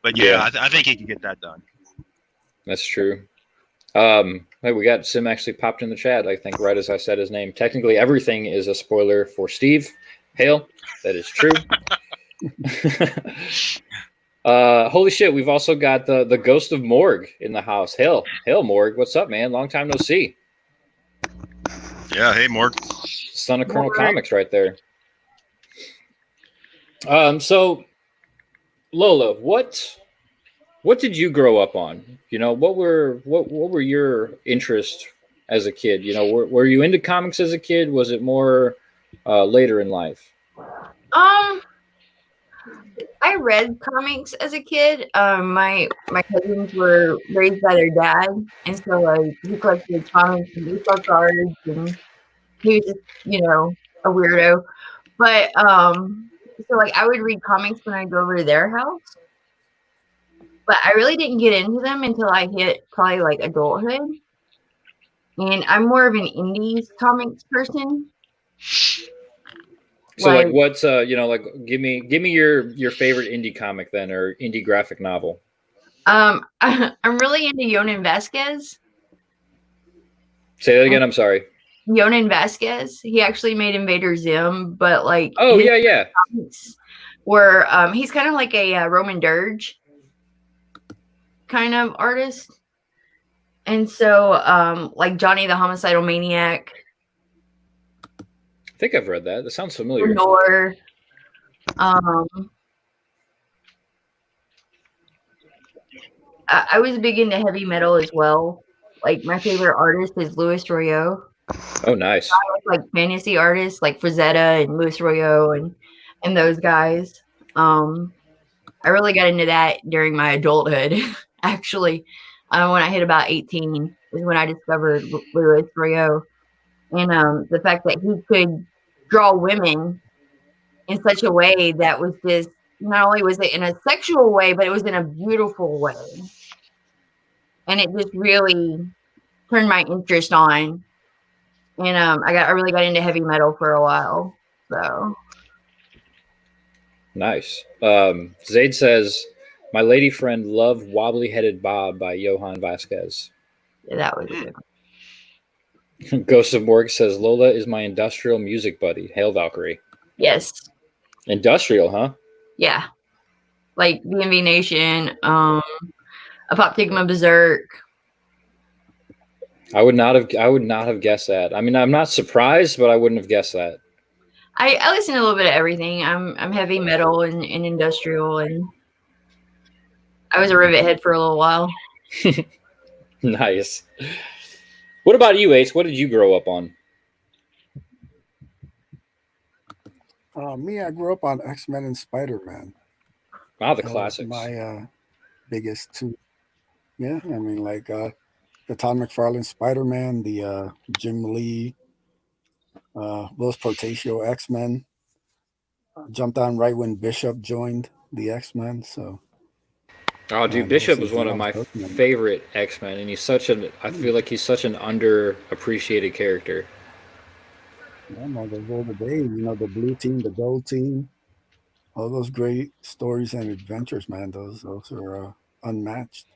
[SPEAKER 2] But yeah. I think he could get that done.
[SPEAKER 1] That's true. Hey, we got Sim actually popped in the chat, I think, right as I said his name. Technically, everything is a spoiler for Steve. Hale, that is true. Holy shit, we've also got the ghost of Morg in the house. Hale Morg, what's up, man? Long time no see.
[SPEAKER 2] Yeah, hey Morg.
[SPEAKER 1] Son of Colonel Comics right there. So Lola, what did you grow up on? What were your interests as a kid? Were you into comics as a kid? Was it more later in life?
[SPEAKER 4] I read comics as a kid. My cousins were raised by their dad, and so he collected comics and baseball cards, and he was just a weirdo. But so I would read comics when I go over to their house, but I really didn't get into them until I hit probably adulthood. And I'm more of an indies comics person.
[SPEAKER 1] So what's give me your favorite indie comic then, or indie graphic novel?
[SPEAKER 4] I'm really into Yonan Vasquez.
[SPEAKER 1] Say that again. I'm sorry.
[SPEAKER 4] Yonan Vasquez. He actually made Invader Zim, but
[SPEAKER 1] yeah.
[SPEAKER 4] Where he's kind of like a Roman Dirge kind of artist, and so Johnny the Homicidal Maniac.
[SPEAKER 1] I think I've read that. That sounds familiar.
[SPEAKER 4] Or, I was big into heavy metal as well. My favorite artist is Louis Royo.
[SPEAKER 1] Oh, nice.
[SPEAKER 4] I like fantasy artists like Frazetta and Louis Royo and those guys. I really got into that during my adulthood. Actually, when I hit about 18 is when I discovered Louis Royo, and the fact that he could draw women in such a way that was just, not only was it in a sexual way, but it was in a beautiful way. And it just really turned my interest on. And I really got into heavy metal for a while. So
[SPEAKER 1] nice. Zaid says, my lady friend loved Wobbly Headed Bob by Johann Vasquez.
[SPEAKER 4] Yeah, that was a good
[SPEAKER 1] one. Ghost of Morg says, Lola is my industrial music buddy. Hail Valkyrie.
[SPEAKER 4] Yes.
[SPEAKER 1] Industrial, huh?
[SPEAKER 4] Yeah. Like BMV Nation, Apoptigma Berserk.
[SPEAKER 1] I would not have guessed that. I mean, I'm not surprised, but I wouldn't have guessed that.
[SPEAKER 4] I listen to a little bit of everything. I'm heavy metal and industrial, and I was a rivet head for a little while.
[SPEAKER 1] Nice. What about you, Ace? What did you grow up on?
[SPEAKER 3] Me, I grew up on X-Men and Spider-Man.
[SPEAKER 1] Wow, the classics.
[SPEAKER 3] My biggest two. Yeah, I mean, the Todd McFarlane Spider-Man, the Jim Lee, Louis Portacio X-Men. Jumped on right when Bishop joined the X-Men. So,
[SPEAKER 1] oh, dude, Bishop was one of my favorite X-Men, and I feel like he's such an underappreciated character.
[SPEAKER 3] Yeah, man, those were the days, the blue team, the gold team, all those great stories and adventures, man. Those are unmatched.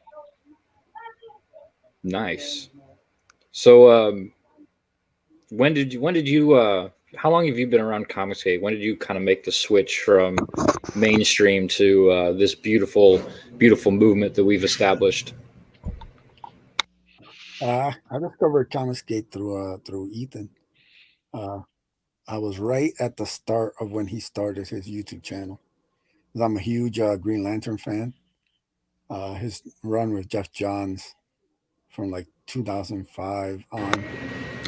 [SPEAKER 1] Nice. So, when did you how long have you been around ComicsGate? When did you kind of make the switch from mainstream to this beautiful movement that we've established?
[SPEAKER 3] I discovered ComicsGate through Ethan. Uh, I was right at the start of when he started his YouTube channel. 'Cause I'm a huge Green Lantern fan. His run with Jeff Johns from like 2005 on.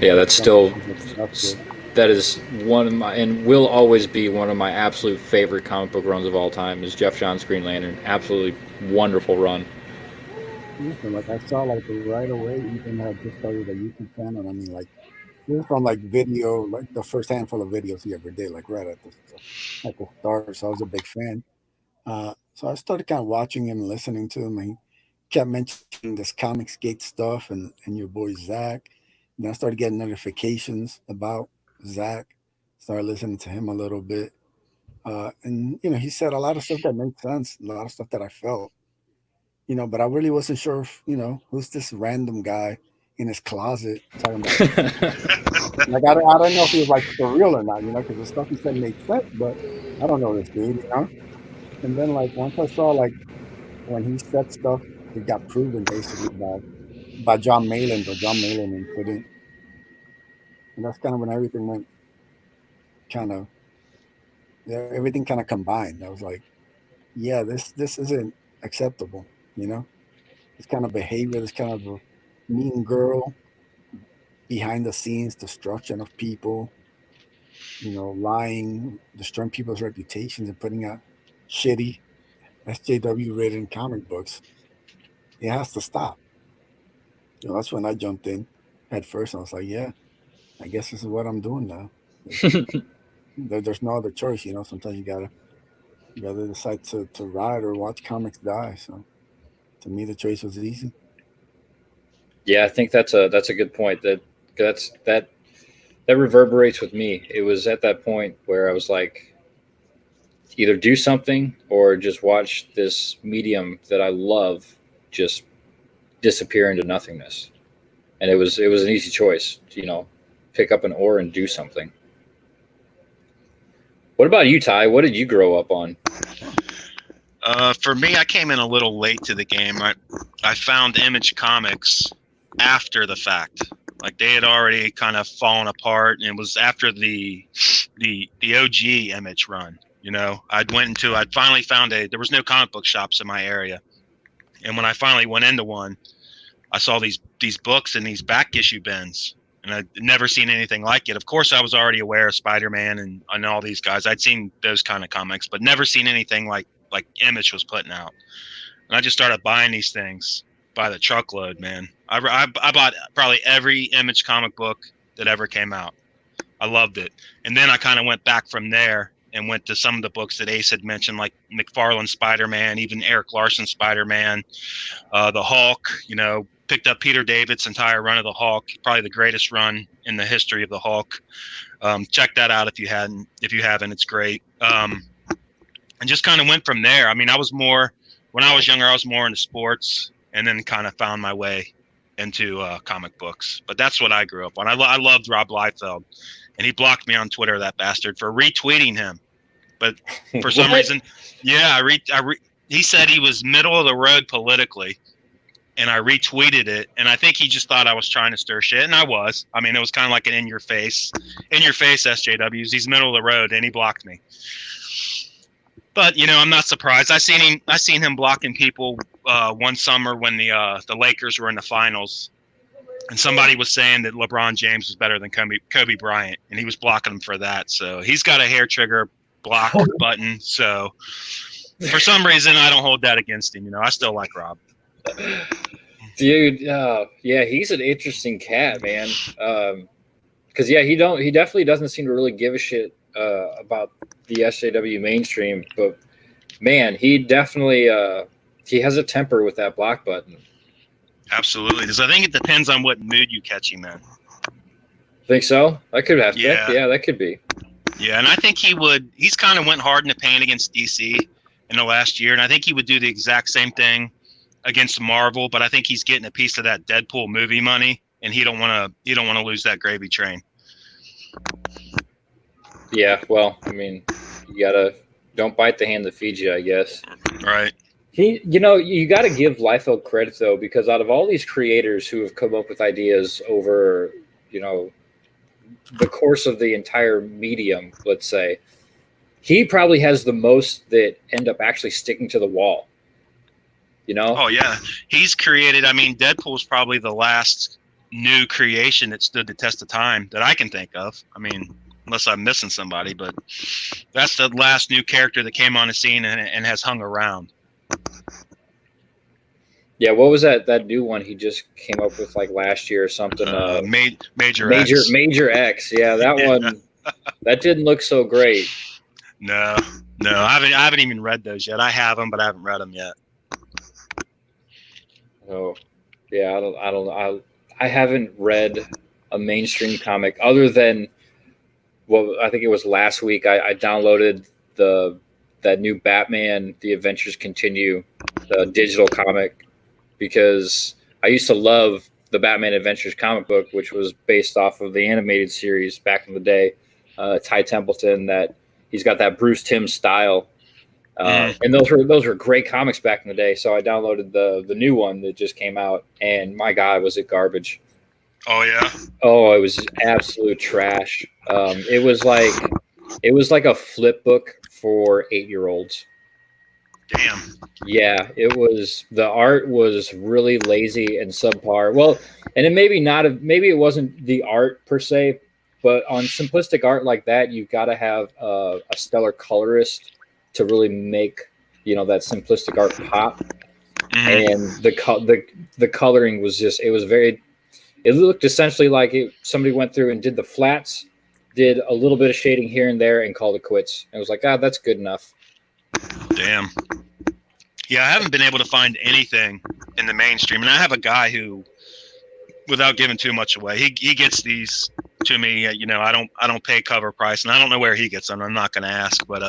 [SPEAKER 1] Yeah, that's still
[SPEAKER 3] That's good.
[SPEAKER 1] that is one of my and will always be one of my absolute favorite comic book runs of all time is Jeff Johns' Green Lantern. Absolutely wonderful run.
[SPEAKER 3] Ethan, like I saw like right away, Ethan had just started a YouTube channel. And I mean, like he was from like video, like the first handful of videos he ever did, like right at the start. So I was a big fan. So I started kind of watching him and listening to him. And he kept mentioning this ComicsGate stuff and your boy Zach. And I started getting notifications about Zach. Started listening to him a little bit. And he said a lot of stuff that made sense, a lot of stuff that I felt. But I really wasn't sure if, who's this random guy in his closet talking about like I don't know if he was like for real or not, because the stuff he said made sense, but I don't know this dude, And then like once I saw like when he said stuff, it got proven basically by John Malin, but John Malin couldn't. And that's kind of when everything went everything kind of combined. I was like, yeah, this isn't acceptable, This kind of behavior, this kind of a mean girl, behind the scenes destruction of people, lying, destroying people's reputations and putting out shitty SJW written comic books. It has to stop. That's when I jumped in head first. I was like, yeah, I guess this is what I'm doing now. There's no other choice, Sometimes you gotta decide to ride or watch comics die. So to me, the choice was easy.
[SPEAKER 1] Yeah, I think that's a good point. That reverberates with me. It was at that point where I was like, either do something or just watch this medium that I love just disappear into nothingness. And it was an easy choice, pick up an oar and do something. What about you, Ty? What did you grow up on?
[SPEAKER 2] For me, I came in a little late to the game. I found Image Comics after the fact. Like they had already kind of fallen apart, and it was after the OG Image run. I'd finally found there was no comic book shops in my area, and when I finally went into one, I saw these books in these back issue bins, and I'd never seen anything like it. Of course, I was already aware of Spider-Man and all these guys. I'd seen those kind of comics, but never seen anything like Image was putting out. And I just started buying these things by the truckload, man. I bought probably every Image comic book that ever came out. I loved it. And then I kind of went back from there and went to some of the books that Ace had mentioned, like McFarlane's Spider-Man, even Eric Larson's Spider-Man, the Hulk, picked up Peter David's entire run of the Hulk, probably the greatest run in the history of the Hulk. Check that out if you haven't, it's great. And just kind of went from there. I mean, when I was younger, I was more into sports, and then kind of found my way into comic books. But that's what I grew up on. I loved Rob Liefeld, and he blocked me on Twitter, that bastard, for retweeting him. But for some reason, yeah, he said he was middle of the road politically, and I retweeted it, and I think he just thought I was trying to stir shit, and I was. I mean, it was kind of like an in your face SJWs. He's middle of the road, and he blocked me. But I'm not surprised. I seen him blocking people one summer when the Lakers were in the finals, and somebody was saying that LeBron James was better than Kobe Bryant, and he was blocking him for that. So he's got a hair trigger block button. So for some reason, I don't hold that against him. I still like Rob.
[SPEAKER 1] Dude, yeah, he's an interesting cat, man. Because he definitely doesn't seem to really give a shit about the SJW mainstream, but man, he definitely he has a temper with that block button.
[SPEAKER 2] Absolutely, because I think it depends on what mood you catch him in.
[SPEAKER 1] Think so? That could have.
[SPEAKER 2] Yeah,
[SPEAKER 1] that could be.
[SPEAKER 2] Yeah, and I think he's kind of went hard in the paint against DC in the last year, and I think he would do the exact same thing against Marvel, but I think he's getting a piece of that Deadpool movie money, and he don't want to lose that gravy train.
[SPEAKER 1] Yeah, well, I mean, don't bite the hand that feeds you, I guess.
[SPEAKER 2] Right.
[SPEAKER 1] You got to give Liefeld credit though, because out of all these creators who have come up with ideas over, the course of the entire medium, let's say, he probably has the most that end up actually sticking to the wall.
[SPEAKER 2] Oh yeah, he's created. I mean, Deadpool's probably the last new creation that stood the test of time that I can think of. I mean, unless I'm missing somebody, but that's the last new character that came on the scene and has hung around.
[SPEAKER 1] Yeah, what was that new one he just came up with like last year or something?
[SPEAKER 2] Major X.
[SPEAKER 1] Major X. Yeah, that one. That didn't look so great.
[SPEAKER 2] No, I haven't even read those yet. I have them, but I haven't read them yet.
[SPEAKER 1] Oh, yeah, I haven't read a mainstream comic other than, well, I think it was last week. I downloaded that new Batman: The Adventures Continue, the digital comic, because I used to love the Batman Adventures comic book, which was based off of the animated series back in the day. Ty Templeton, that he's got that Bruce Timm style, and those were great comics back in the day. So I downloaded the new one that just came out, and my God, was it garbage!
[SPEAKER 2] Oh yeah.
[SPEAKER 1] Oh, it was absolute trash. It was like a flip book for 8-year-olds.
[SPEAKER 2] Damn.
[SPEAKER 1] Yeah, it was. The art was really lazy and subpar. Well, and it maybe it wasn't the art per se, but on simplistic art like that, you've got to have a stellar colorist to really make that simplistic art pop. And the coloring was just, it looked essentially like somebody went through and did the flats, did a little bit of shading here and there, and called it quits. And it was like, that's good enough.
[SPEAKER 2] Damn. Yeah, I haven't been able to find anything in the mainstream, and I have a guy who, without giving too much away, he gets these to me. I don't pay cover price, and I don't know where he gets them. I'm not going to ask, but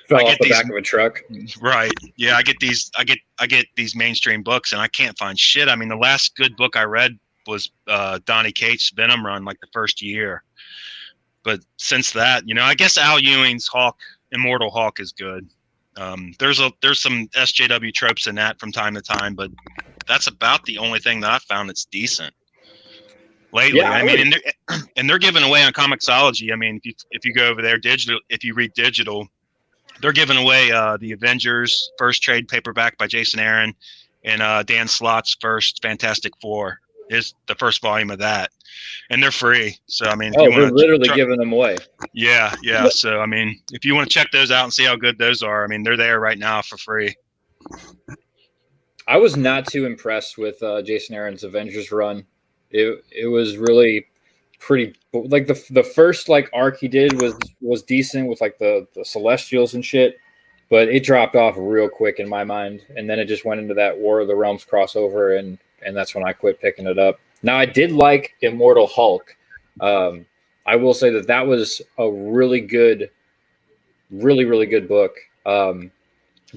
[SPEAKER 1] Fell off the back of a truck.
[SPEAKER 2] Right. Yeah, I get these mainstream books, and I can't find shit. I mean, the last good book I read was Donny Cates' Venom run, like the first year. But since that, I guess Al Ewing's Immortal Hulk is good. There's some SJW tropes in that from time to time, but that's about the only thing that I've found that's decent lately. Yeah, and they're giving away on Comixology. I mean, if you go over there digital, if you read digital, they're giving away the Avengers first trade paperback by Jason Aaron, and Dan Slott's first Fantastic Four is the first volume of that, and they're free. So I mean, if
[SPEAKER 1] they're literally giving them away.
[SPEAKER 2] Yeah. So I mean, if you want to check those out and see how good those are, I mean, they're there right now for free.
[SPEAKER 1] I was not too impressed with Jason Aaron's Avengers run. It was really pretty, like the first like arc he did was decent with like the Celestials and shit, but it dropped off real quick in my mind, and then it just went into that War of the Realms crossover, and that's when I quit picking it up. Now, I did like Immortal Hulk. I will say that was a really good book.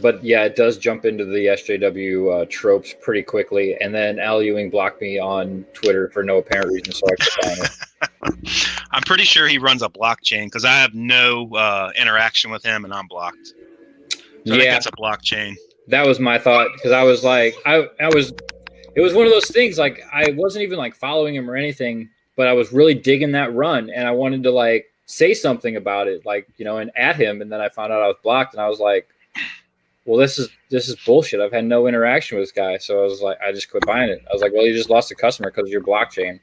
[SPEAKER 1] But yeah, it does jump into the SJW tropes pretty quickly. And then Al Ewing blocked me on Twitter for no apparent reason, so I quit buying it.
[SPEAKER 2] I'm pretty sure he runs a blockchain because I have no interaction with him, and I'm blocked. So I think that's a blockchain.
[SPEAKER 1] That was my thought, because I was like, it was one of those things, like, I wasn't even like following him or anything, but I was really digging that run, and I wanted to like say something about it, like, and at him, and then I found out I was blocked, and I was like, well, this is bullshit. I've had no interaction with this guy, so I was like, I just quit buying it. I was like, well, you just lost a customer because of your blockchain.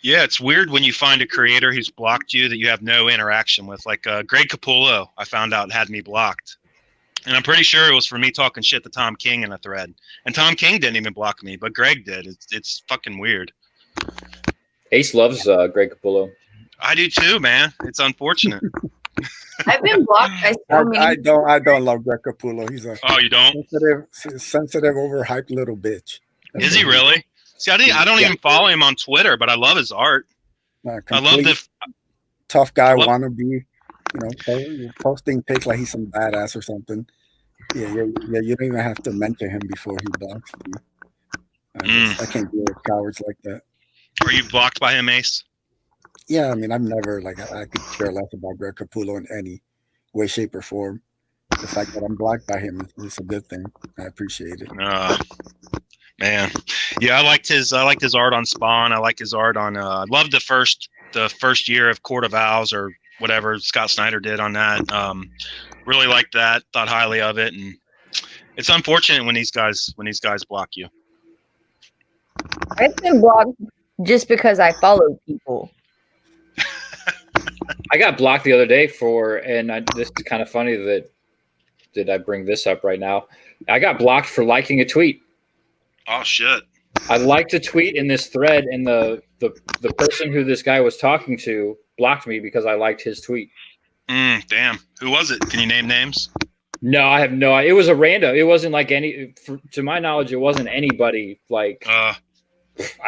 [SPEAKER 2] Yeah, it's weird when you find a creator who's blocked you that you have no interaction with. Like Greg Capullo, I found out had me blocked. And I'm pretty sure it was for me talking shit to Tom King in a thread. And Tom King didn't even block me, but Greg did. It's fucking weird.
[SPEAKER 1] Ace loves Greg Capullo.
[SPEAKER 2] I do too, man. It's unfortunate.
[SPEAKER 4] I've been blocked.
[SPEAKER 3] I don't love Greg Capullo. He's a
[SPEAKER 2] you don't?
[SPEAKER 3] sensitive, overhyped little bitch.
[SPEAKER 2] Is he really? See, I don't even follow him on Twitter, but I love his art. I love the
[SPEAKER 3] tough guy wannabe. Posting pics like he's some badass or something. Yeah, you don't even have to mention him before he blocks you. I can't deal with cowards like that.
[SPEAKER 2] Are you blocked by him, Ace?
[SPEAKER 3] Yeah, I mean, I'm never like I could care less about Greg Capullo in any way, shape, or form. The fact that I'm blocked by him is a good thing. I appreciate it.
[SPEAKER 2] Man, yeah, I liked his art on Spawn. I like his art on. I loved the first year of Court of Owls or whatever Scott Snyder did on that. Really liked that. Thought highly of it, and it's unfortunate when these guys block you.
[SPEAKER 4] I've been blocked just because I follow people.
[SPEAKER 1] I got blocked the other day this is kind of funny that I bring this up right now. I got blocked for liking a tweet.
[SPEAKER 2] Oh shit!
[SPEAKER 1] I liked a tweet in this thread, and the person who this guy was talking to blocked me because I liked his tweet.
[SPEAKER 2] Damn. Who was it? Can you name names?
[SPEAKER 1] No, I have no idea. It was a random. It wasn't like to my knowledge, it wasn't anybody. Like, I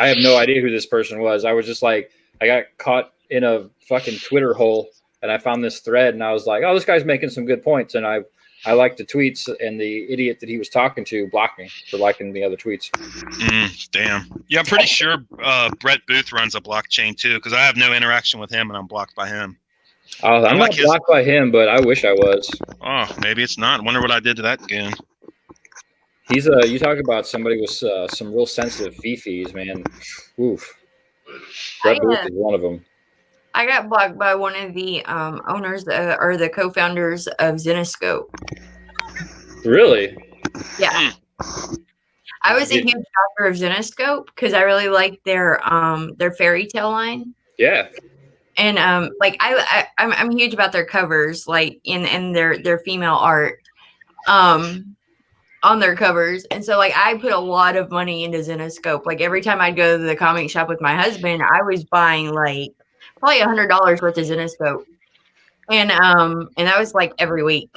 [SPEAKER 1] have no idea who this person was. I was just like, I got caught in a fucking Twitter hole, and I found this thread, and I was like, oh, this guy's making some good points, and I liked the tweets, and the idiot that he was talking to blocked me for liking the other tweets.
[SPEAKER 2] Damn. Yeah, I'm pretty sure Brett Booth runs a blockchain too, because I have no interaction with him, and I'm blocked by him.
[SPEAKER 1] I'm not blocked by him, but I wish I was.
[SPEAKER 2] Oh, maybe it's not. Wonder what I did to that goon.
[SPEAKER 1] He's you talk about somebody with some real sensitive fifis, man. Oof. Brett Booth is one of them.
[SPEAKER 4] I got blocked by one of the owners or the co-founders of Zenoscope.
[SPEAKER 1] Really?
[SPEAKER 4] Yeah. I was a huge shopper of Zenoscope because I really liked their fairy tale line.
[SPEAKER 1] Yeah.
[SPEAKER 4] And I'm huge about their covers, like in their female art on their covers. And so like I put a lot of money into Zenoscope. Like every time I'd go to the comic shop with my husband, I was buying like probably $100 worth of Zenoscope. And that was like every week.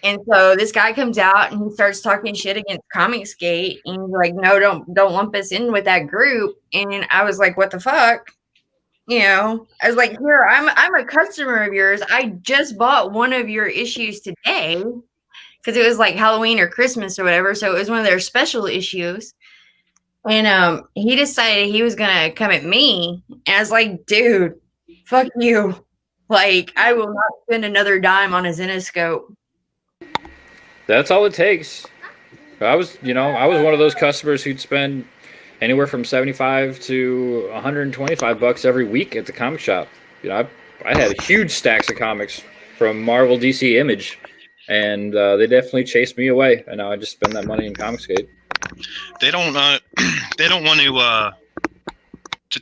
[SPEAKER 4] And so this guy comes out and he starts talking shit against ComicsGate, and he's like, no, don't lump us in with that group. And I was like, what the fuck? You know, I was like, here, I'm a customer of yours. I just bought one of your issues today because it was like Halloween or Christmas or whatever. So it was one of their special issues. And he decided he was gonna come at me. And I was like, dude, fuck you. Like, I will not spend another dime on a Zenoscope.
[SPEAKER 1] That's all it takes. I was one of those customers who'd spend anywhere from $75 to $125 every week at the comic shop. You know, I had huge stacks of comics from Marvel, DC, Image, and they definitely chased me away. And now I just spend that money in ComicsGate.
[SPEAKER 2] They don't want to.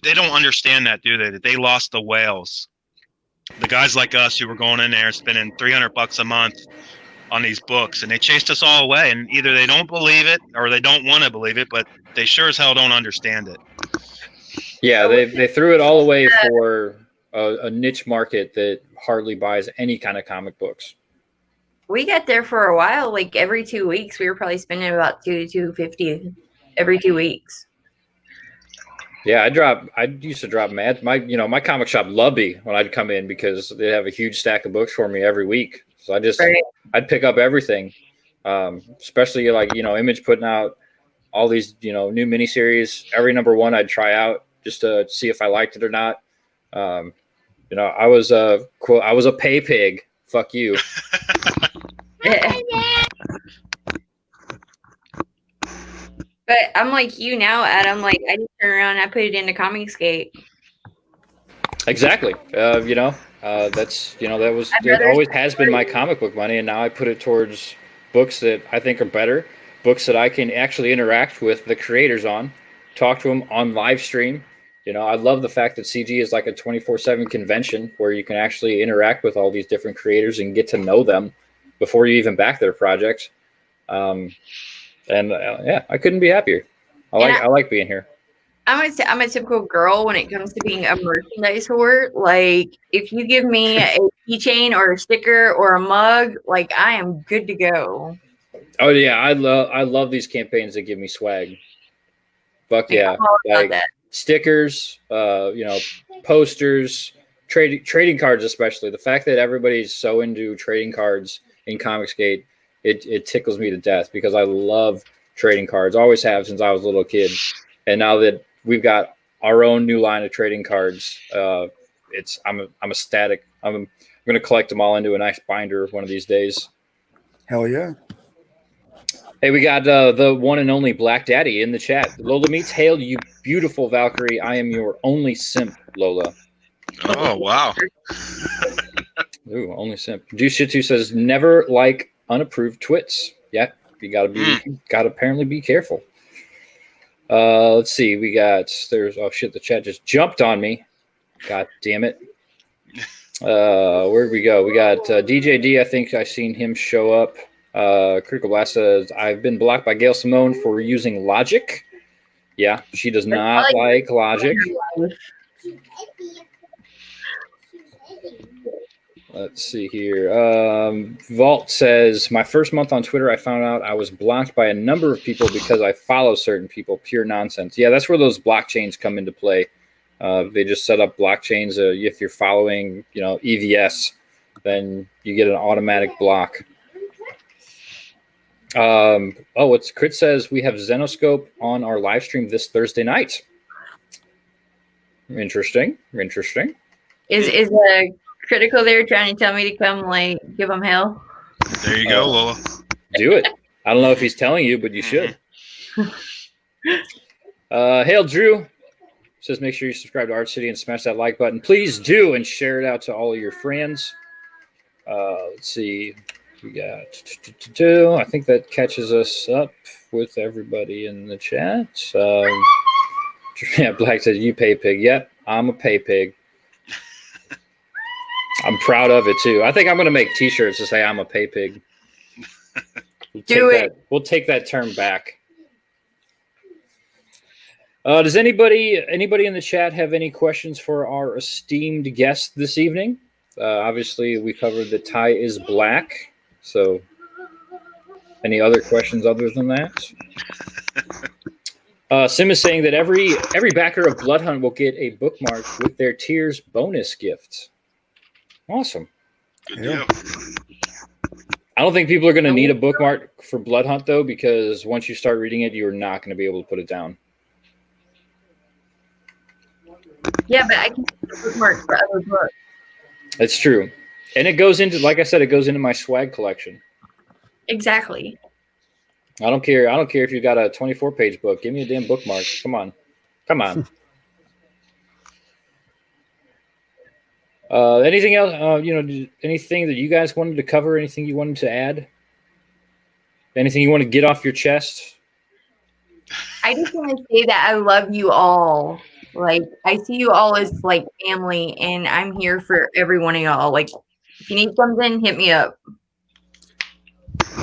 [SPEAKER 2] They don't understand that, do they? That they lost the whales. The guys like us who were going in there spending $300 a month on these books, and they chased us all away. And either they don't believe it or they don't want to believe it, but they sure as hell don't understand it.
[SPEAKER 1] Yeah, they threw it all away for a niche market that hardly buys any kind of comic books.
[SPEAKER 4] We got there for a while. Like every 2 weeks, we were probably spending about $250 every 2 weeks.
[SPEAKER 1] Yeah, I used to drop my comic shop loved me when I'd come in because they have a huge stack of books for me every week. So I'd pick up everything, especially like Image putting out all these new miniseries. Every number one I'd try out just to see if I liked it or not. I was a pay pig. Fuck you.
[SPEAKER 4] But I'm like you now, Adam. Like I just turn around and I put it into ComicsGate.
[SPEAKER 1] Exactly. That always has been my comic book money, and now I put it towards books that I think are better, books that I can actually interact with the creators on, talk to them on live stream. I love the fact that CG is like a 24/7 convention where you can actually interact with all these different creators and get to know them before you even back their projects. I couldn't be happier. I like being here.
[SPEAKER 4] I'm a typical girl when it comes to being a merchandise whore. Like, if you give me a keychain or a sticker or a mug, like I am good to go.
[SPEAKER 1] Oh yeah, I love these campaigns that give me swag. Fuck yeah, like stickers, posters, trading cards, especially the fact that everybody's so into trading cards in ComicsGate It tickles me to death because I love trading cards. Always have since I was a little kid. And now that we've got our own new line of trading cards, I'm ecstatic. I'm going to collect them all into a nice binder one of these days.
[SPEAKER 3] Hell yeah.
[SPEAKER 1] Hey, we got the one and only Black Daddy in the chat. Lola meets Hail, you beautiful Valkyrie. I am your only simp, Lola.
[SPEAKER 2] Oh, wow.
[SPEAKER 1] Ooh, only simp. Dushitu says never like unapproved twits. Yeah, you gotta apparently be careful. Let's see. We got oh shit, the chat just jumped on me. God damn it. Where'd we go? We got DJD. I think I seen him show up. Critical Blast says I've been blocked by Gail Simone for using Logic. Yeah, she does not like Logic. Let's see here. Vault says, my first month on Twitter, I found out I was blocked by a number of people because I follow certain people. Pure nonsense. Yeah, that's where those blockchains come into play. They just set up blockchains. If you're following, EVS, then you get an automatic block. What's Crit says we have Zenoscope on our live stream this Thursday night. Interesting.
[SPEAKER 4] Is Critical there trying to tell me to come give him hell?
[SPEAKER 2] There you go, Lola.
[SPEAKER 1] Do it. I don't know if he's telling you, but you should. Hail Drew says make sure you subscribe to Art City and smash that like button. Please do, and share it out to all of your friends. Let's see. We got I think that catches us up with everybody in the chat. Yeah, Black says you pay pig. Yep, I'm a pay pig. I'm proud of it too. I think I'm going to make T-shirts to say I'm a pay pig. We'll take that term back. Does anybody in the chat have any questions for our esteemed guest this evening? Obviously, we covered that Ty is black. So, any other questions other than that? Sim is saying that every backer of Blood Hunt will get a bookmark with their tiers bonus gift. Awesome.
[SPEAKER 2] Good deal.
[SPEAKER 1] I don't think people are going to need a bookmark for Blood Hunt, though, because once you start reading it, you're not going to be able to put it down.
[SPEAKER 4] Yeah, but I can bookmark for other books.
[SPEAKER 1] That's true. And it goes into, like I said, it goes into my swag collection.
[SPEAKER 4] Exactly.
[SPEAKER 1] I don't care. I don't care if you got a 24-page book. Give me a damn bookmark. Come on. Anything else? Anything that you guys wanted to cover? Anything you wanted to add? Anything you want to get off your chest?
[SPEAKER 4] I just want to say that I love you all. I see you all as family, and I'm here for every one of y'all. If you need something, hit me up.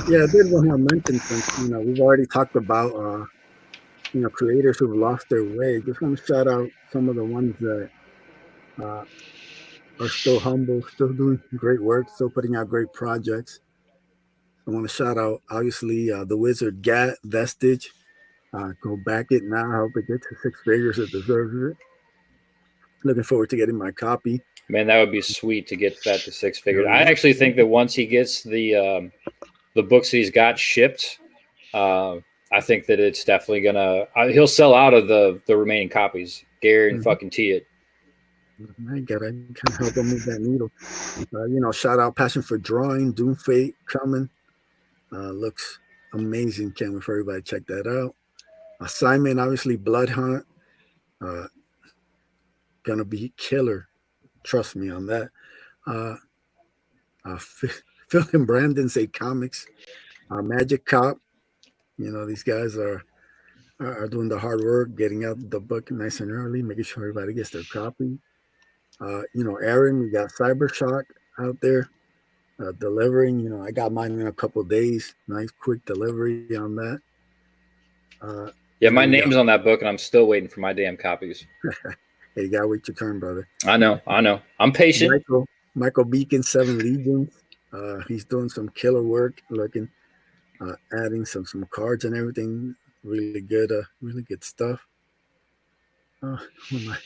[SPEAKER 3] Yeah, I did want to mention since we've already talked about creators who've lost their way. Just want to shout out some of the ones that are still humble, still doing great work, still putting out great projects. I want to shout out obviously the Wizard Gat Vestige. Go back it now. I hope it gets to 6 figures. It deserves it. Looking forward to getting my copy.
[SPEAKER 1] Man, that would be sweet to get that to 6 figures. I actually think that once he gets the books he's got shipped, I think that it's definitely gonna. He'll sell out of the remaining copies. Guarantee fucking it.
[SPEAKER 3] I gotta kind of help him move that needle. Shout out Passion for Drawing, Doom Fate coming. Looks amazing. Can't wait for everybody to check that out. Assignment, obviously, Blood Hunt. Gonna be killer. Trust me on that. Phil and Brandon say comics. Magic Cop. These guys are doing the hard work, getting out the book nice and early, making sure everybody gets their copy. Aaron, we got Cybershock out there delivering. I got mine in a couple of days. Nice quick delivery on that.
[SPEAKER 1] Yeah, my name's on that book, and I'm still waiting for my damn copies.
[SPEAKER 3] Hey, you gotta wait your turn, brother.
[SPEAKER 1] I know. I'm patient.
[SPEAKER 3] Michael Beacon, 7 Legions. He's doing some killer work, adding some cards and everything. Really good stuff. Who am I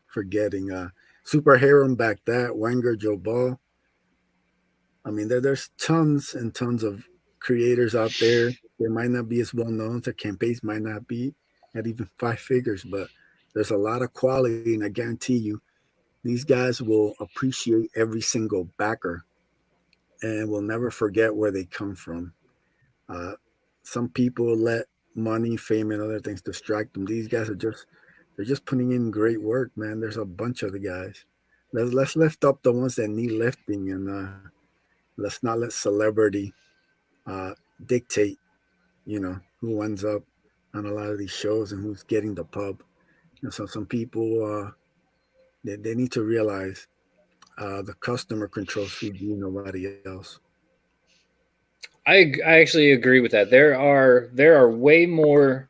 [SPEAKER 3] forgetting? Superhero back that Wenger, Joe Ball. I mean, there's tons and tons of creators out there. They might not be as well known. Their campaigns might not be at even 5 figures, but there's a lot of quality, and I guarantee you, these guys will appreciate every single backer and will never forget where they come from. Uh, some people let money, fame, and other things distract them. These guys they're just putting in great work, man. There's a bunch of the guys. Let's lift up the ones that need lifting, and let's not let celebrity dictate, who ends up on a lot of these shows and who's getting the pub. So some people they need to realize the customer controls food, nobody else.
[SPEAKER 1] I actually agree with that. There are way more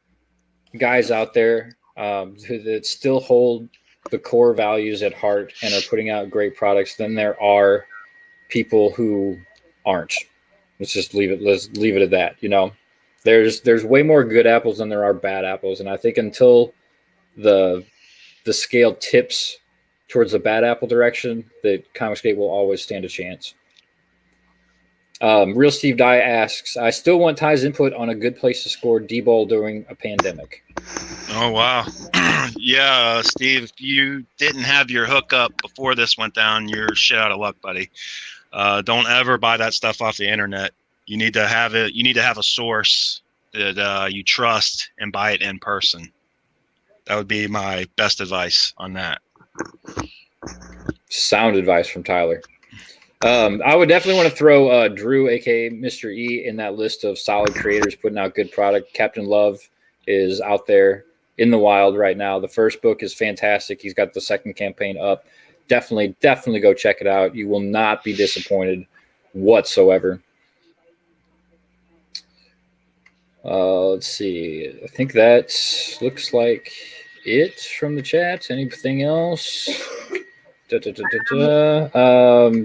[SPEAKER 1] guys out there that still hold the core values at heart and are putting out great products than there are people who aren't. Let's leave it at that. There's way more good apples than there are bad apples, and I think until the scale tips towards the bad apple direction, that ComicsGate will always stand a chance. Real Steve Dye asks, I still want Ty's input on a good place to score D-Bowl during a pandemic.
[SPEAKER 2] Oh, wow. Yeah, Steve, if you didn't have your hookup before this went down, you're shit out of luck, buddy. Don't ever buy that stuff off the internet. You need to have it. You need to have a source that you trust and buy it in person. That would be my best advice on that.
[SPEAKER 1] Sound advice from Tyler. I would definitely want to throw Drew, aka Mr. E, in that list of solid creators putting out good product. Captain Love is out there in the wild right now. The first book is fantastic. He's got the second campaign up. Definitely go check it out. You will not be disappointed whatsoever. Let's see. I think that looks like it from the chat. Anything else?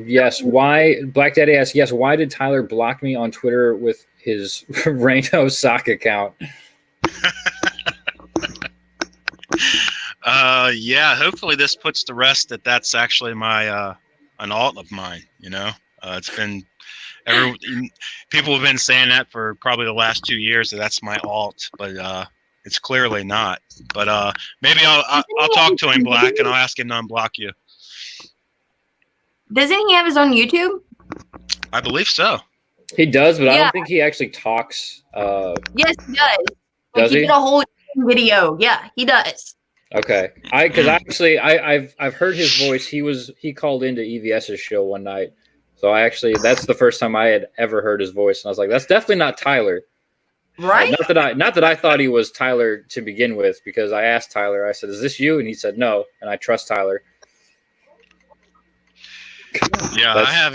[SPEAKER 1] Yes. Why? Black Daddy asks, yes, why did Tyler block me on Twitter with his Reno sock account?
[SPEAKER 2] Yeah, hopefully this puts to rest that that's actually my an alt of mine. It's been people have been saying that for probably the last 2 years, that's my alt, but it's clearly not. But maybe I'll talk to him, Black, and I'll ask him to unblock you.
[SPEAKER 4] Doesn't he have his own YouTube?
[SPEAKER 2] I believe so.
[SPEAKER 1] He does, but I don't think he actually talks.
[SPEAKER 4] Yes, he does.
[SPEAKER 1] Does he?
[SPEAKER 4] He did a whole video. Yeah, he does.
[SPEAKER 1] Okay, I've heard his voice. He called into EVS's show one night, so that's the first time I had ever heard his voice, and I was like, that's definitely not Tyler.
[SPEAKER 4] Right?
[SPEAKER 1] Not that I thought he was Tyler to begin with, because I asked Tyler, I said, is this you? And he said no, and I trust Tyler.
[SPEAKER 2] Yeah, I have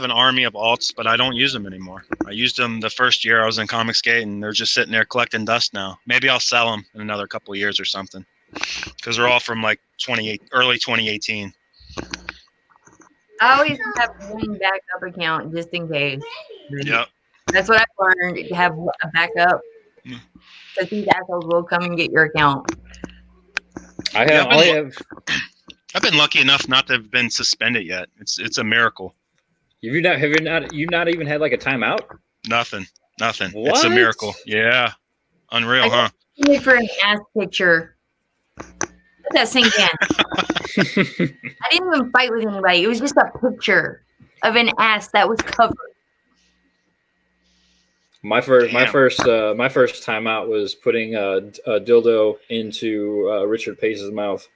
[SPEAKER 2] an army of alts, but I don't use them anymore. I used them the first year I was in ComicsGate, and they're just sitting there collecting dust now. Maybe I'll sell them in another couple of years or something, because they're all from like early 2018.
[SPEAKER 4] I always have one backup account just in case.
[SPEAKER 2] Yep.
[SPEAKER 4] That's what I've learned, to have a backup, because these assholes will come and get your account.
[SPEAKER 2] I've been lucky enough not to have been suspended yet. It's a miracle.
[SPEAKER 1] Have you not even had like a timeout?
[SPEAKER 2] Nothing.
[SPEAKER 1] What?
[SPEAKER 2] It's a miracle. Yeah. Unreal, huh?
[SPEAKER 4] Wait for an ass picture. Let that sink in. I didn't even fight with anybody. It was just a picture of an ass that was covered.
[SPEAKER 1] My first timeout was putting a dildo into Richard Pace's mouth.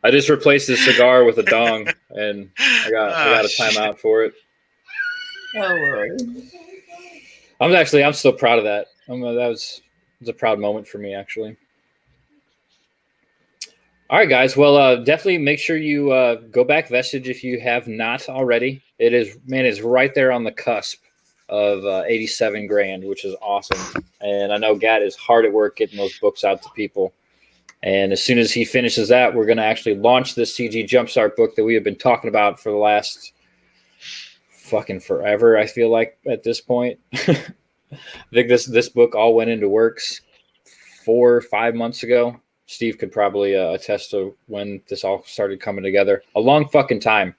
[SPEAKER 1] I just replaced his cigar with a dong, and I got a timeout for it.
[SPEAKER 4] Oh Lord!
[SPEAKER 1] I'm still proud of that. It was a proud moment for me, actually. All right, guys. Well, definitely make sure you go back Vestige if you have not already. It's right there on the cusp of 87 grand, which is awesome. And I know Gat is hard at work getting those books out to people. And as soon as he finishes that, we're going to actually launch this CG Jumpstart book that we have been talking about for the last fucking forever, I feel like, at this point. I think this book all went into works 4 or 5 months ago. Steve could probably attest to when this all started coming together. A long fucking time.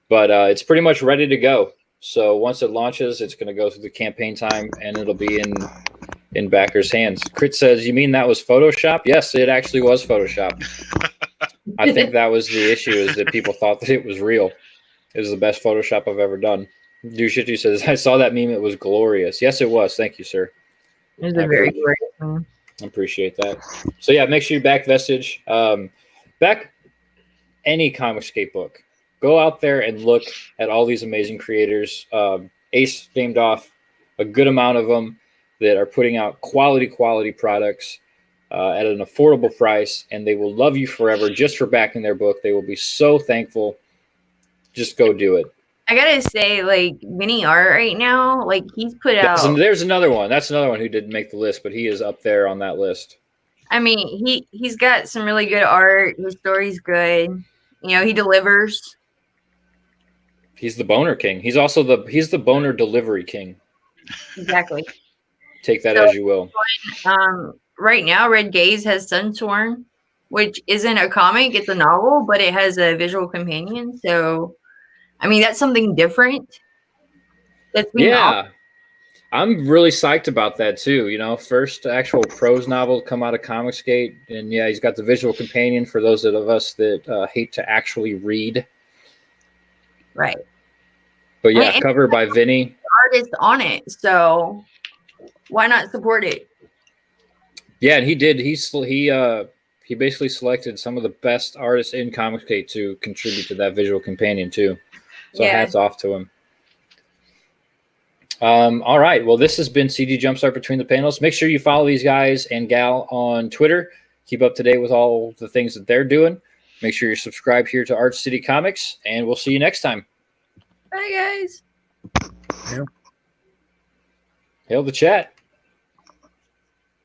[SPEAKER 1] but it's pretty much ready to go. So once it launches, it's going to go through the campaign time, and it'll be in backers' hands. Crit says, "You mean that was Photoshop?" Yes, it actually was Photoshop. I think that was the issue, is that people thought that it was real. It was the best Photoshop I've ever done. Dushittu says, "I saw that meme. It was glorious." Yes, it was. Thank you, sir.
[SPEAKER 4] It was a very great one.
[SPEAKER 1] I appreciate that. So yeah, make sure you back Vestige. Back any ComicsGate book. Go out there and look at all these amazing creators. Ace named off a good amount of them that are putting out quality products at an affordable price, and they will love you forever just for backing their book. They will be so thankful. Just go do it.
[SPEAKER 4] I gotta say, like, Mini Art right now, like, he's put out.
[SPEAKER 1] There's another one. That's another one who didn't make the list, but he is up there on that list.
[SPEAKER 4] I mean, he's got some really good art. His story's good. You know, he delivers.
[SPEAKER 1] He's the boner king. He's also the boner delivery king.
[SPEAKER 4] Exactly.
[SPEAKER 1] Take that as you will.
[SPEAKER 4] Right now, Red Gaze has Sunsworn, which isn't a comic; it's a novel, but it has a visual companion. So, I mean, that's something different. That's being offered.
[SPEAKER 1] I'm really psyched about that too. You know, first actual prose novel to come out of ComicsGate, and yeah, he's got the visual companion for those of us that hate to actually read.
[SPEAKER 4] Right.
[SPEAKER 1] But yeah, covered by Vinny.
[SPEAKER 4] Artist on it, so why not support it?
[SPEAKER 1] Yeah, and he did. He basically selected some of the best artists in ComicsGate to contribute to that visual companion too. So hats off to him. All right. Well, this has been CD Jumpstart Between the Panels. Make sure you follow these guys and gal on Twitter. Keep up to date with all the things that they're doing. Make sure you're subscribed here to Arch City Comics, and we'll see you next time.
[SPEAKER 4] Bye, guys.
[SPEAKER 3] Yeah.
[SPEAKER 1] Hail the chat.